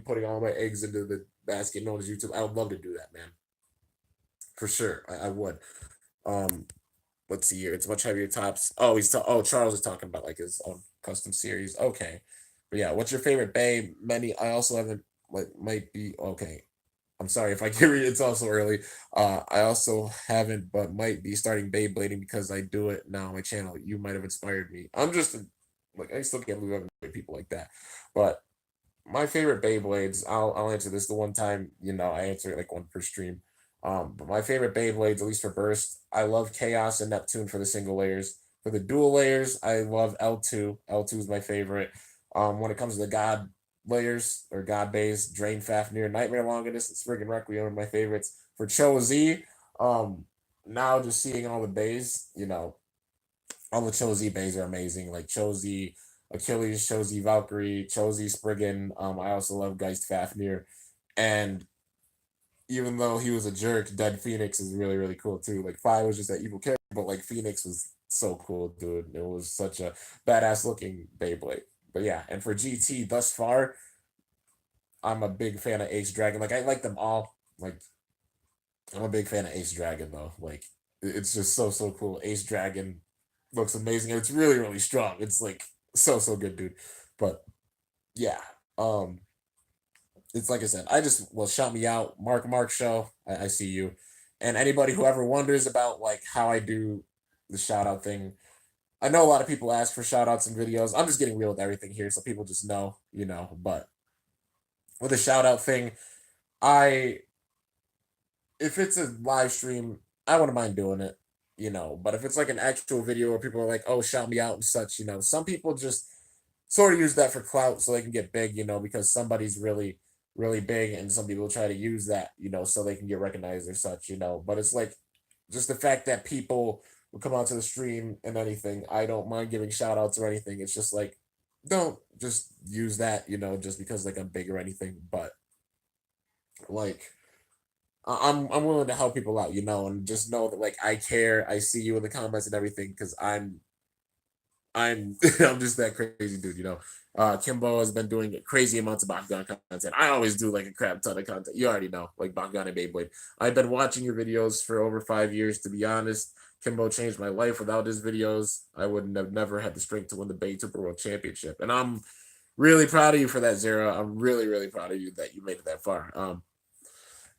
S1: putting all my eggs into the basket known as YouTube. I would love to do that, man. For sure. I would. Um, let's see here. It's much heavier tops. Oh, Charles is talking about like his custom series. Okay, but yeah, what's your favorite Bay? Many. I also haven't like might be okay. I'm sorry if I can read. It's also early. I also haven't, but might be starting Beyblading because I do it now on my channel. You might have inspired me. Like I still can't believe I've people like that, but my favorite Beyblades. I'll answer this the one time. I answer it like one per stream. But my favorite Beyblades, at least for burst, I love Chaos and Neptune for the single layers. For the dual layers, I love L2. L2 is my favorite. When it comes to the God layers or God Bays, Drain Fafnir, Nightmare Longinus, and Spriggan Requiem are my favorites. For Cho Z, um, now just seeing all the bays, all the Cho Z bays are amazing. Like Cho Z Achilles, Cho Z Valkyrie, Cho Z Spriggan. I also love Geist Fafnir. And even though he was a jerk, Dead Phoenix is really, really cool too. Like Fi was just that evil character, but like Phoenix was so cool, dude. It was such a badass looking Beyblade. But yeah, and for GT thus far, I'm a big fan of Ace Dragon. Like I like them all. Like I'm a big fan of Ace Dragon though. Like it's just so cool. Ace Dragon looks amazing. And it's really, really strong. It's like so good, dude. But yeah. Um it's like I said, I just well shout me out, Mark show. I see you. And anybody who ever wonders about like how I do the shout out thing, I know a lot of people ask for shout outs and videos. I'm just getting real with everything here so people just know. But with the shout out thing, I if it's a live stream, I wouldn't mind doing it. But if it's like an actual video where people are like, oh, shout me out and such, some people just sort of use that for clout so they can get big, because somebody's really, really big and some people try to use that, so they can get recognized or such. But it's like just the fact that people will come onto the stream and anything, I don't mind giving shout outs or anything. It's just like, don't just use that, just because like I'm big or anything. But like I'm willing to help people out, and just know that like I care. I see you in the comments and everything because I'm I'm just that crazy dude. Kimbo has been doing crazy amounts of Bakugan content. I always do like a crap ton of content. You already know, like Bakugan and Beyblade. I've been watching your videos for over 5 years. To be honest, Kimbo changed my life. Without his videos, I wouldn't have never had the strength to win the Bay Super World Championship. And I'm really proud of you for that, Zara. I'm really, really proud of you that you made it that far.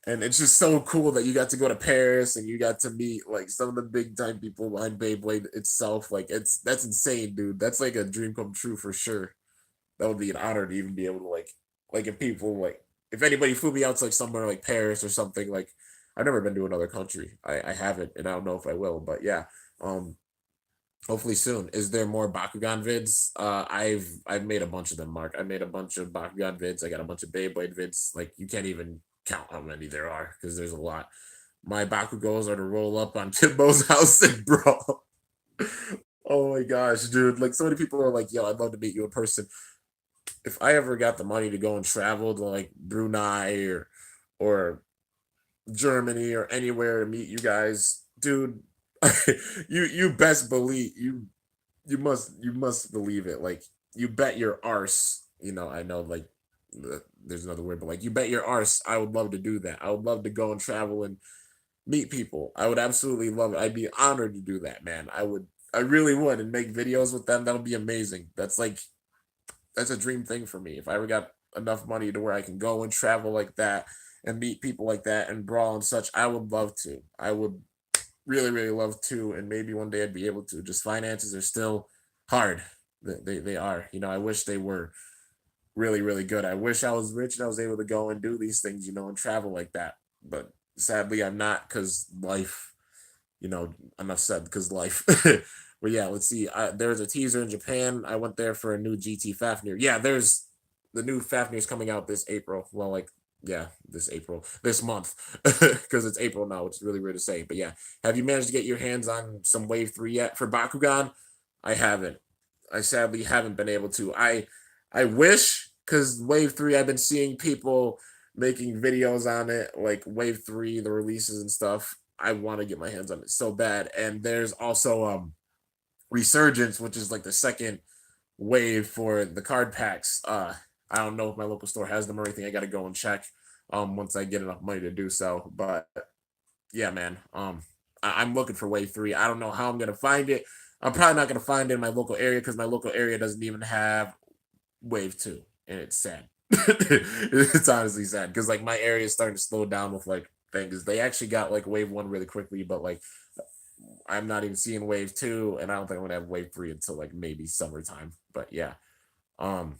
S1: And it's just so cool that you got to go to Paris and you got to meet like some of the big time people behind Beyblade itself. Like that's insane, dude. That's like a dream come true for sure. That would be an honor to even be able to like if people like if anybody flew me out to like somewhere like Paris or something, like I've never been to another country. I haven't and I don't know if I will, but yeah. Hopefully soon. Is there more Bakugan vids? I've made a bunch of them, Mark. I made a bunch of Bakugan vids. I got a bunch of Beyblade vids. Like you can't even count how many there are because there's a lot. My Bakugos are to roll up on Kimbo's house and brawl. Oh my gosh, dude! Like so many people are like, "Yo, I'd love to meet you in person." If I ever got the money to go and travel to like Brunei or Germany or anywhere to meet you guys, dude, you best believe you must believe it. Like you bet your arse. I know like there's another word, but like you bet your arse. I would love to do that. I would love to go and travel and meet people. I would absolutely love it. I'd be honored to do that, man. I would. I really would, and make videos with them. That would be amazing. That's a dream thing for me. If I ever got enough money to where I can go and travel like that and meet people like that and brawl and such, I would love to. I would really, really love to, and maybe one day I'd be able to. Just finances are still hard. They are. I wish they were really, really good. I wish I was rich and I was able to go and do these things, and travel like that. But sadly, I'm not because life. Enough said because life. But yeah, let's see. There's a teaser in Japan. I went there for a new GT Fafnir. Yeah, there's the new Fafnir's coming out this April. Well, like yeah, this April, this month, because it's April now, which is really weird to say. But yeah, have you managed to get your hands on some Wave 3 yet for Bakugan? I haven't. I sadly haven't been able to. I wish because Wave 3, I've been seeing people making videos on it, like Wave 3, the releases and stuff. I want to get my hands on it so bad. And there's also Resurgence, which is like the second wave for the card packs. I don't know if my local store has them or anything. I gotta go and check once I get enough money to do so. But yeah, man. I'm looking for Wave 3. I don't know how I'm gonna find it. I'm probably not gonna find it in my local area because my local area doesn't even have Wave 2, and it's sad. It's honestly sad because like my area is starting to slow down with like things. They actually got like Wave 1 really quickly, but like I'm not even seeing Wave 2, and I don't think I'm gonna have Wave 3 until like maybe summertime. But yeah. Um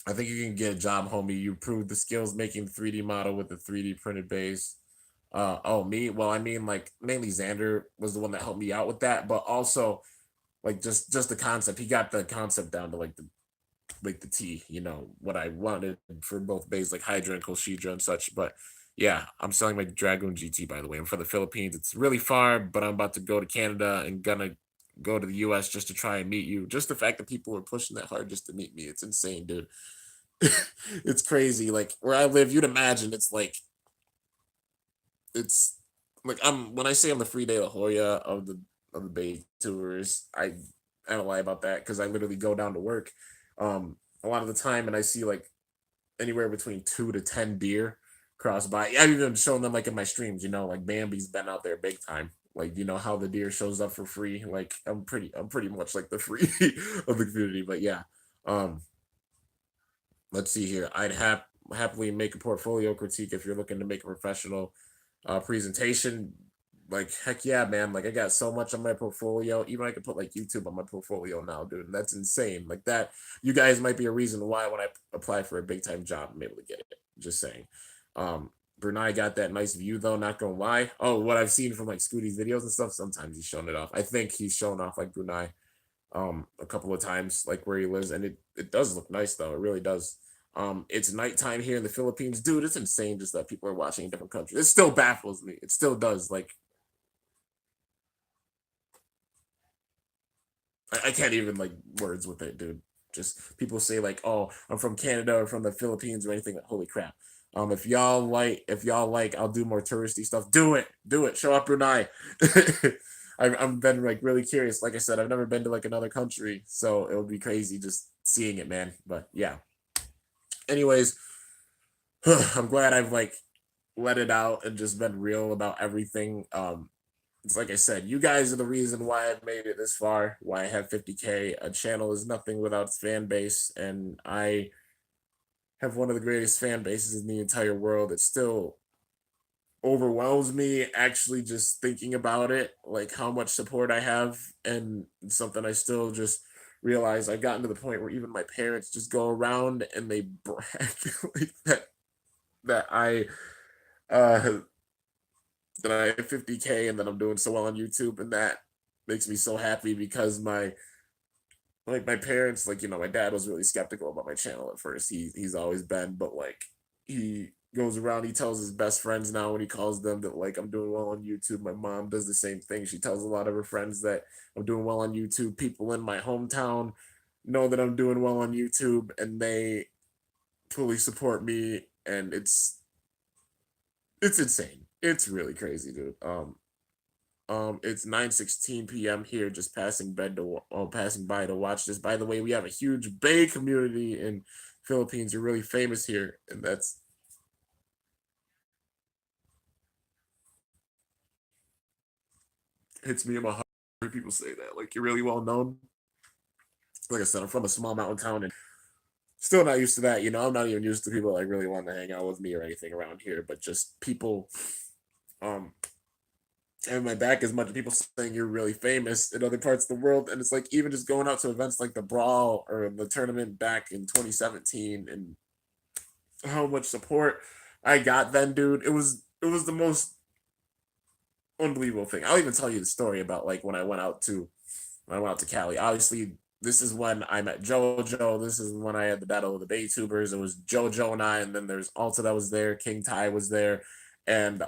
S1: I think you can get a job, homie. You proved the skills making 3D model with the 3D printed base. Oh, me? Well, I mean, like mainly Xander was the one that helped me out with that, but also like just the concept. He got the concept down to like the T, what I wanted for both bays, like Hydra and Koshidra and such. But yeah, I'm selling my Dragoon GT, by the way. I'm from the Philippines. It's really far, but I'm about to go to Canada and gonna go to the US just to try and meet you. Just the fact that people are pushing that hard just to meet me, it's insane, dude. It's crazy. Like where I live, you'd imagine it's like I'm when I say I'm the free De La Hoya of the Bay tours, I don't lie about that because I literally go down to work a lot of the time and I see like anywhere between 2 to 10 deer cross by. I've even shown them like in my streams, like Bambi's been out there big time. Like how the deer shows up for free. Like I'm pretty much like the free of the community. But yeah, um, let's see here. I'd happily make a portfolio critique if you're looking to make a professional presentation. Like heck yeah, man. Like I got so much on my portfolio. Even I could put like YouTube on my portfolio now, dude. And that's insane. Like that, you guys might be a reason why when I apply for a big time job, I'm able to get it. Just saying. Brunei got that nice view though, not gonna lie. Oh, what I've seen from like Scooty's videos and stuff, sometimes he's showing it off. I think he's shown off like Brunei a couple of times, like where he lives, and it does look nice though. It really does. It's nighttime here in the Philippines, dude. It's insane just that people are watching in different countries. It still baffles me. It still does. Like I can't even like words with it, dude. Just people say like, "Oh, I'm from Canada or from the Philippines or anything." Like, holy crap! If y'all like, I'll do more touristy stuff. Do it. Show up, Brunei. I've been like really curious. Like I said, I've never been to like another country, so it would be crazy just seeing it, man. But yeah. Anyways, I'm glad I've like let it out and just been real about everything. It's like I said, you guys are the reason why I've made it this far, why I have 50K. A channel is nothing without its fan base, and I have one of the greatest fan bases in the entire world. It still overwhelms me actually just thinking about it, like how much support I have, and it's something I still just realize I've gotten to the point where even my parents just go around and they brag like that uh that I have 50K and that I'm doing so well on YouTube, and that makes me so happy because my parents, like my dad was really skeptical about my channel at first. He's always been, but like he goes around, he tells his best friends now when he calls them that like I'm doing well on YouTube. My mom does the same thing. She tells a lot of her friends that I'm doing well on YouTube. People in my hometown know that I'm doing well on YouTube and they fully support me, and it's insane. It's really crazy, dude. It's 9:16 p.m. here, just passing by to watch this. By the way, we have a huge Bay community in Philippines. You're really famous here, and that's hits me in my heart. When people say that, like you're really well known. Like I said, I'm from a small mountain town, and still not used to that. I'm not even used to people like really wanting to hang out with me or anything around here, but just people um and my back as much people saying you're really famous in other parts of the world. And it's like even just going out to events like the Brawl or the tournament back in 2017 and how much support I got then, dude. It was the most unbelievable thing. I'll even tell you the story about like when I went out to Cali. Obviously, this is when I met JoJo. This is when I had the battle of the Bay Tubers. It was JoJo and I, and then there's Alta that was there, King Ty was there, and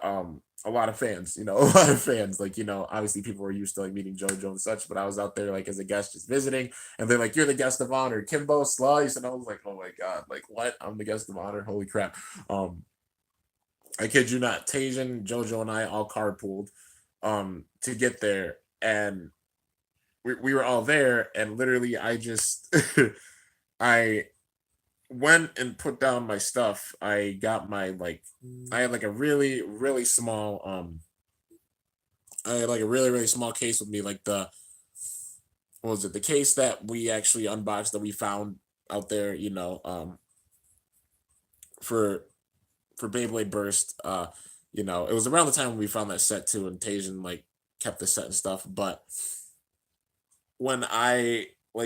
S1: a lot of fans, a lot of fans. Like, obviously people were used to like meeting JoJo and such, but I was out there like as a guest just visiting, and they're like, "You're the guest of honor, Kimbo Slice," and I was like, "Oh my god, like what? I'm the guest of honor, holy crap." I kid you not, Tajan, JoJo, and I all carpooled to get there, and we were all there, and literally I just I went and put down my stuff. I got my like I had like a really really small I had like a really really small case with me, like the what was it, the case that we actually unboxed that we found out there, for Beyblade Burst. It was around the time when we found that set too, and Tajan like kept the set and stuff. But when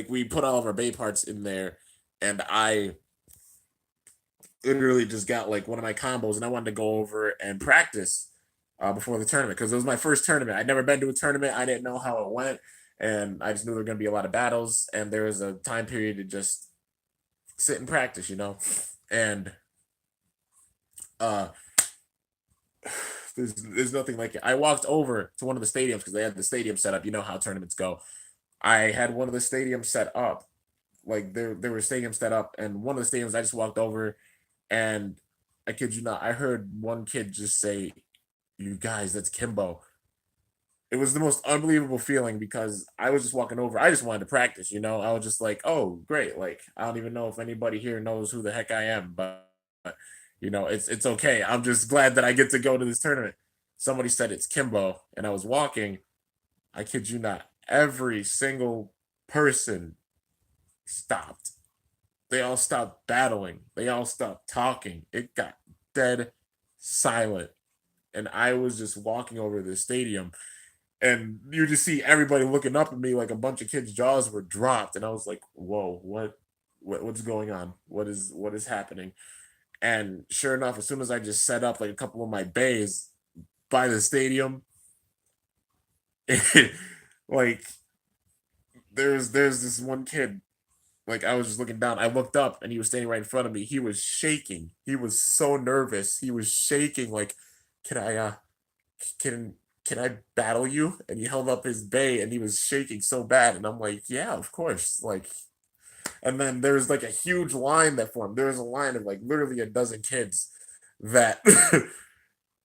S1: we put all of our Bay parts in there, and I literally just got like one of my combos, and I wanted to go over and practice before the tournament because it was my first tournament. I'd never been to a tournament. I didn't know how it went, and I just knew there were going to be a lot of battles, and there was a time period to just sit and practice, and uh, there's nothing like it. I walked over to one of the stadiums because they had the stadium set up. You know how tournaments go. I had one of the stadiums set up, like there were stadiums set up, and one of the stadiums I just walked over, and I kid you not, I heard one kid just say, "You guys, that's Kimbo." It was the most unbelievable feeling because I was just walking over. I just wanted to practice, I was just like, "Oh, great!" Like I don't even know if anybody here knows who the heck I am, but it's okay. I'm just glad that I get to go to this tournament. Somebody said it's Kimbo, and I was walking. I kid you not, every single person stopped. They all stopped battling. They all stopped talking. It got dead silent. And I was just walking over the stadium, and you just see everybody looking up at me like a bunch of kids' jaws were dropped. And I was like, whoa, what's going on? What is happening? And sure enough, as soon as I just set up like a couple of my bays by the stadium, like there's this one kid. Like I was just looking down. I looked up and he was standing right in front of me. He was shaking. He was so nervous. He was shaking. Like, can I can can I battle you? And he held up his bay and he was shaking so bad. And I'm like, yeah, of course. Like, and then there's like a huge line that formed. There was a line of like literally a dozen kids that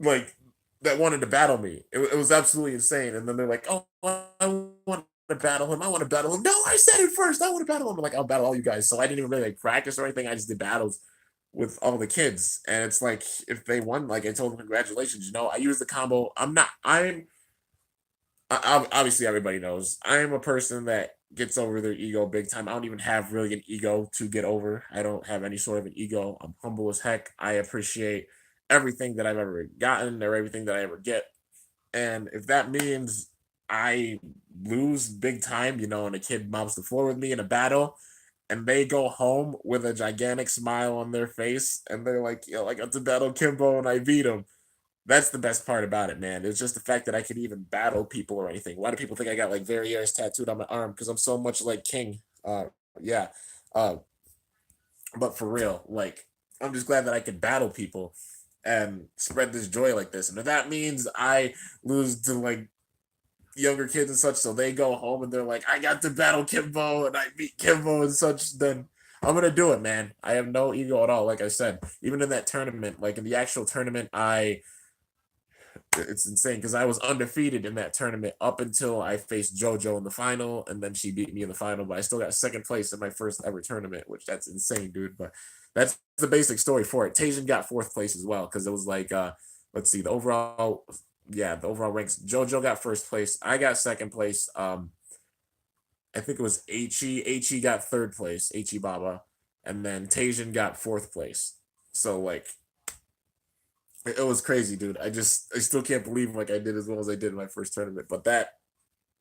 S1: like that wanted to battle me. It was absolutely insane. And then they're like, "Oh, I want to battle him. I want to battle him." No, I said it first. I want to battle him. I'm like, I'll battle all you guys. So I didn't even really like practice or anything. I just did battles with all the kids. And it's like if they won, like I told them congratulations. I use the combo. I'm not. Obviously everybody knows I'm a person that gets over their ego big time. I don't even have really an ego to get over. I don't have any sort of an ego. I'm humble as heck. I appreciate everything that I've ever gotten or everything that I ever get. And if that means I lose big time, and a kid mops the floor with me in a battle, and they go home with a gigantic smile on their face, and they're like, I got to battle Kimbo and I beat him. That's the best part about it, man. It's just the fact that I could even battle people or anything. Why do people think I got like Verriers tattooed on my arm? Because I'm so much like King. Yeah. Uh, but for real, like I'm just glad that I could battle people and spread this joy like this. And if that means I lose to like younger kids and such, so they go home and they're like, I got to battle Kimbo and I beat Kimbo and such, then I'm gonna do it, man. I have no ego at all. Like I said, even in that tournament, like in the actual tournament, it's insane because I was undefeated in that tournament up until I faced JoJo in the final, and then she beat me in the final. But I still got second place in my first ever tournament, which that's insane, dude. But that's the basic story for it. Tasia got fourth place as well because it was like, let's see, the overall ranks. JoJo got first place. I got second place. I think it was Aichi. Aichi got third place. Aichi Baba, and then Tasia got fourth place. So like it was crazy, dude. I still can't believe like I did as well as I did in my first tournament. But that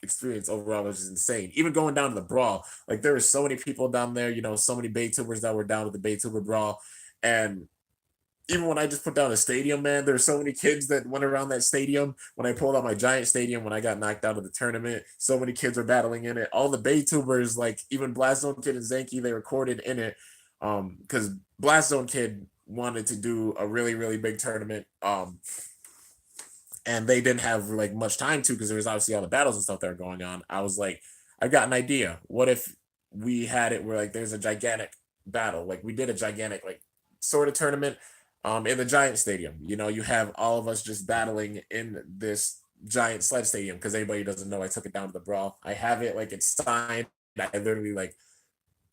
S1: experience overall was just insane. Even going down to the brawl, like there were so many people down there. So many Baytubers that were down to the Baytuber brawl, and even when I just put down a stadium, man, there were so many kids that went around that stadium. When I pulled out my giant stadium, when I got knocked out of the tournament, so many kids are battling in it. All the Baytubers, like even Blast Zone Kid and Zanky, they recorded in it. Because Blast Zone Kid wanted to do a really, really big tournament. And they didn't have like much time to because there was obviously all the battles and stuff that were going on. I was like, I got an idea. What if we had it where like there's a gigantic battle? Like we did a gigantic like sort of tournament in the giant stadium. You have all of us just battling in this giant sled stadium because anybody doesn't know I took it down to the brawl. I have it like it's signed. I literally like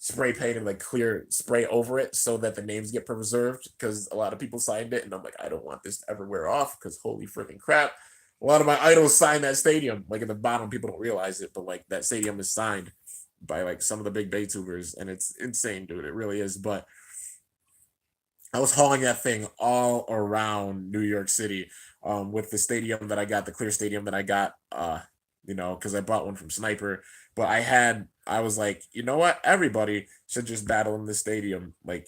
S1: spray paint and like clear spray over it so that the names get preserved because a lot of people signed it and I'm like, I don't want this to ever wear off because holy freaking crap. A lot of my idols signed that stadium. Like at the bottom, people don't realize it, but like that stadium is signed by like some of the big Baytubers and it's insane, dude. It really is. But I was hauling that thing all around New York City with the stadium that I got, the clear stadium that I got, because I bought one from Sniper. But I was like, you know what? Everybody should just battle in the stadium. Like,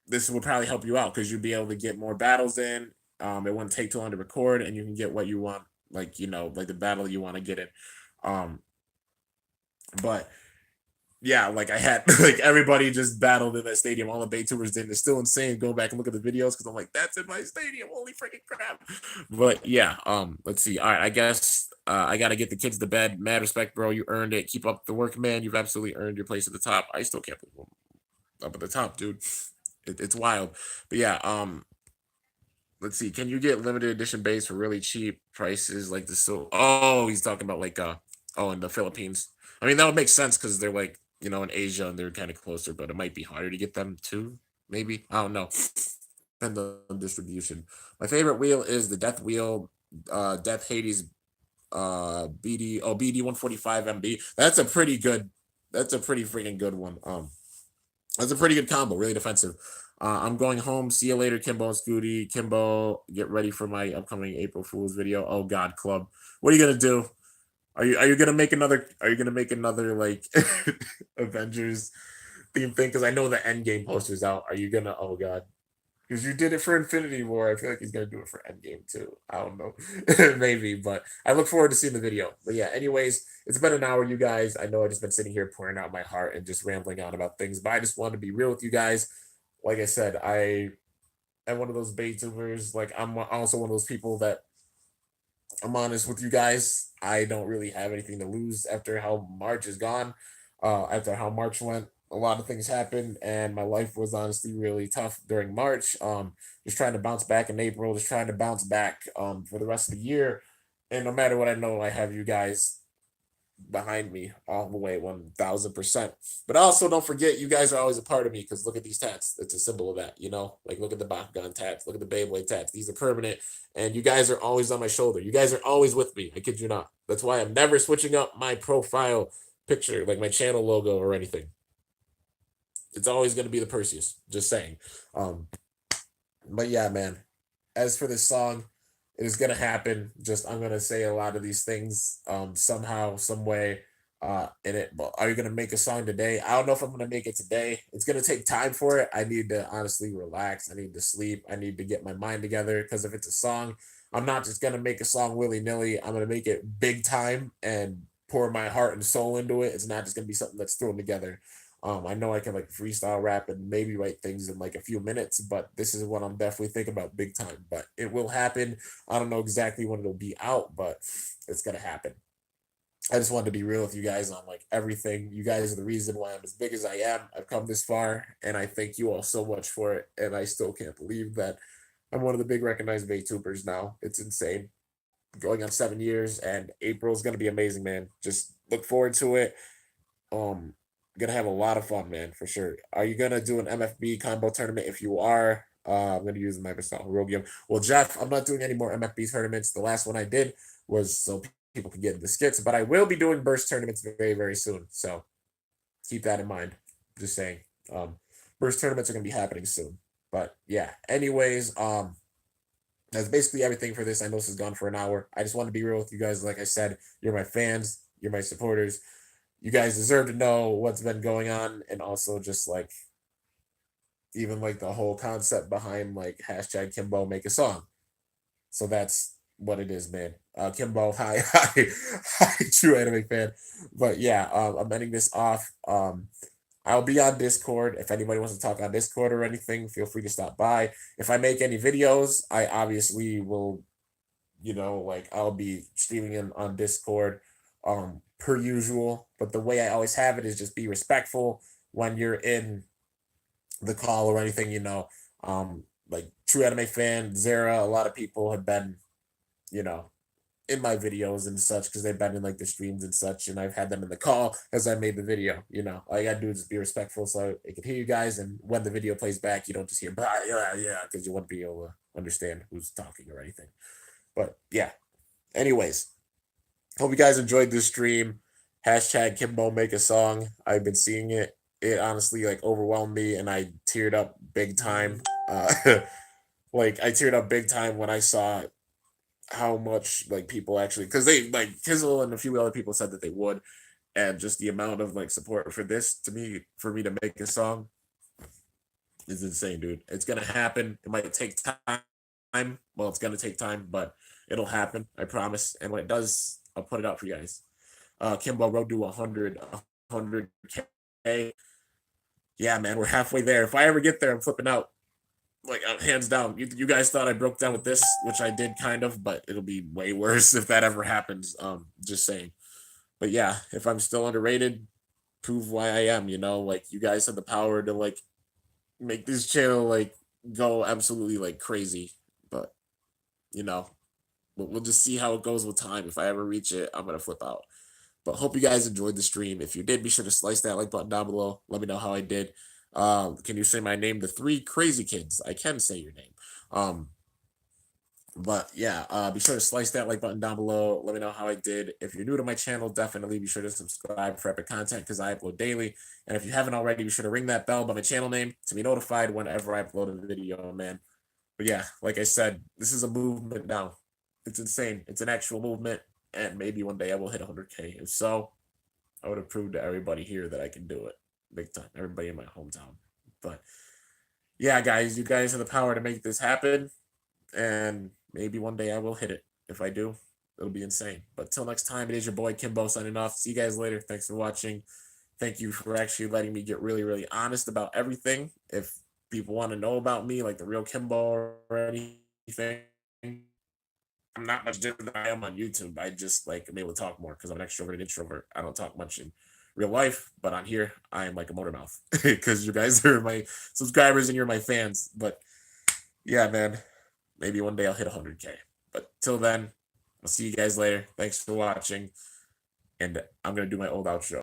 S1: this would probably help you out because you'd be able to get more battles in. It wouldn't take too long to record and you can get what you want, like, like the battle you want to get in. Um, But yeah, like I had like everybody just battled in that stadium. All the Baytubers did. It's still insane. Go back and look at the videos because I'm like, that's in my stadium. Holy freaking crap! But yeah, let's see. All right, I guess I gotta get the kids to bed. Mad respect, bro. You earned it. Keep up the work, man. You've absolutely earned your place at the top. I still can't believe I'm up at the top, dude. It's wild. But yeah, let's see. Can you get limited edition base for really cheap prices like the so? Oh, he's talking about like oh, in the Philippines. I mean, that would make sense because they're like in Asia and they're kind of closer, but it might be harder to get them too. Maybe I don't know. Depends on distribution. My favorite wheel is the Death Wheel, Death Hades, BD 145 MB. That's a pretty good. That's a pretty freaking good one. That's a pretty good combo, really defensive. I'm going home. See you later, Kimbo and Scooty. Kimbo, get ready for my upcoming April Fool's video. Oh God, club. What are you gonna do? Are you gonna make another? Are you gonna make another like Avengers theme thing? Because I know the Endgame poster's out. Are you gonna? Oh God, because you did it for Infinity War. I feel like he's gonna do it for Endgame too. I don't know, maybe, but I look forward to seeing the video. But yeah, anyways, it's been an hour, you guys. I know I just been sitting here pouring out my heart and just rambling on about things, but I just wanted to be real with you guys. Like I said, I am one of those Baytubers. Like I'm also one of those people that I'm honest with you guys. I don't really have anything to lose after how March is gone. After how March went, a lot of things happened, and my life was honestly really tough during March. Just trying to bounce back in April, just trying to bounce back for the rest of the year. And no matter what, I know I have you guys behind me all the way 1000%. But also don't forget you guys are always a part of me because look at these tats. It's a symbol of that. Like look at the Bakugan tats, look at the Beyblade tats. These are permanent and you guys are always on my shoulder. You guys are always with me. I kid you not. That's why I'm never switching up my profile picture, like my channel logo or anything. It's always going to be the Perseus. Just saying. Um, but yeah, man. As for this song, it is gonna happen. Just I'm gonna say a lot of these things somehow, some way in it. But are you gonna make a song today? I don't know if I'm gonna make it today. It's gonna take time for it. I need to honestly relax. I need to sleep. I need to get my mind together because if it's a song, I'm not just gonna make a song willy-nilly. I'm gonna make it big time and pour my heart and soul into it. It's not just gonna be something that's thrown together. I know I can like freestyle rap and maybe write things in like a few minutes, but this is what I'm definitely thinking about big time. But it will happen. I don't know exactly when it'll be out, but it's gonna happen. I just wanted to be real with you guys on like everything. You guys are the reason why I'm as big as I am. I've come this far, and I thank you all so much for it. And I still can't believe that I'm one of the big recognized VTubers now. It's insane. Going on 7 years, and April's gonna be amazing, man. Just look forward to it. Um, gonna have a lot of fun, man, for sure. Are you gonna do an MFB combo tournament? If you are, I'm gonna use Microsoft Rogium. Well, Jeff, I'm not doing any more MFB tournaments. The last one I did was so people can get into skits, but I will be doing burst tournaments very, very soon. So keep that in mind. Just saying. Um, burst tournaments are gonna be happening soon. But yeah. Anyways, that's basically everything for this. I know this has gone for an hour. I just want to be real with you guys. Like I said, you're my fans, you're my supporters. You guys deserve to know what's been going on, and also just like even like the whole concept behind like hashtag Kimbo make a song. So that's what it is, man. Kimbo, hi, hi, true anime fan. But yeah, I'm ending this off. I'll be on Discord. If anybody wants to talk on Discord or anything, feel free to stop by. If I make any videos, I obviously will, like I'll be streaming in on Discord, per usual. But the way I always have it is just be respectful when you're in the call or anything. Like true anime fan, Zara, a lot of people have been, you know, in my videos and such because they've been in like the streams and such, and I've had them in the call as I made the video. All you gotta do is just be respectful so it can hear you guys, and when the video plays back, you don't just hear bah, yeah, yeah, because you won't be able to understand who's talking or anything. But yeah, anyways, hope you guys enjoyed this stream. Hashtag Kimbo make a song. I've been seeing it. It honestly like overwhelmed me, and I teared up big time. Like I teared up big time when I saw how much like people actually, because they like Kizzle and a few other people said that they would, and just the amount of like support for this to me for me to make a song is insane, dude. It's gonna happen. It might take time. Well, it's gonna take time, but it'll happen. I promise. And when it does, I'll put it out for you guys. Kimbo Road to 100K. Yeah, man, we're halfway there. If I ever get there, I'm flipping out. Like hands down. You guys thought I broke down with this, which I did kind of, but it'll be way worse if that ever happens. Just saying. But yeah, if I'm still underrated, prove why I am. Like you guys have the power to like make this channel like go absolutely like crazy. But you know, we'll just see how it goes with time. If I ever reach it, I'm gonna flip out. But hope you guys enjoyed the stream. If you did, be sure to slice that like button down below. Let me know how I did. Can you say my name? The three crazy kids. I can say your name. Um, but yeah, be sure to slice that like button down below. Let me know how I did. If you're new to my channel, definitely be sure to subscribe for epic content because I upload daily. And if you haven't already, be sure to ring that bell by my channel name to be notified whenever I upload a video, man. But yeah, like I said, this is a movement now. It's insane. It's an actual movement. And maybe one day I will hit 100K. If so, I would have proved to everybody here that I can do it. Big time. Everybody in my hometown. But yeah, guys, you guys have the power to make this happen. And maybe one day I will hit it. If I do, it'll be insane. But till next time, it is your boy Kimbo signing off. See you guys later. Thanks for watching. Thank you for actually letting me get really, really honest about everything. If people want to know about me, like the real Kimbo or anything, I'm not much different than I am on YouTube. I just like am able to talk more because I'm an extrovert and introvert. I don't talk much in real life, but on here I am like a motor mouth because you guys are my subscribers and you're my fans. But yeah, man, maybe one day I'll hit 100K. But till then, I'll see you guys later. Thanks for watching, and I'm gonna do my old outro.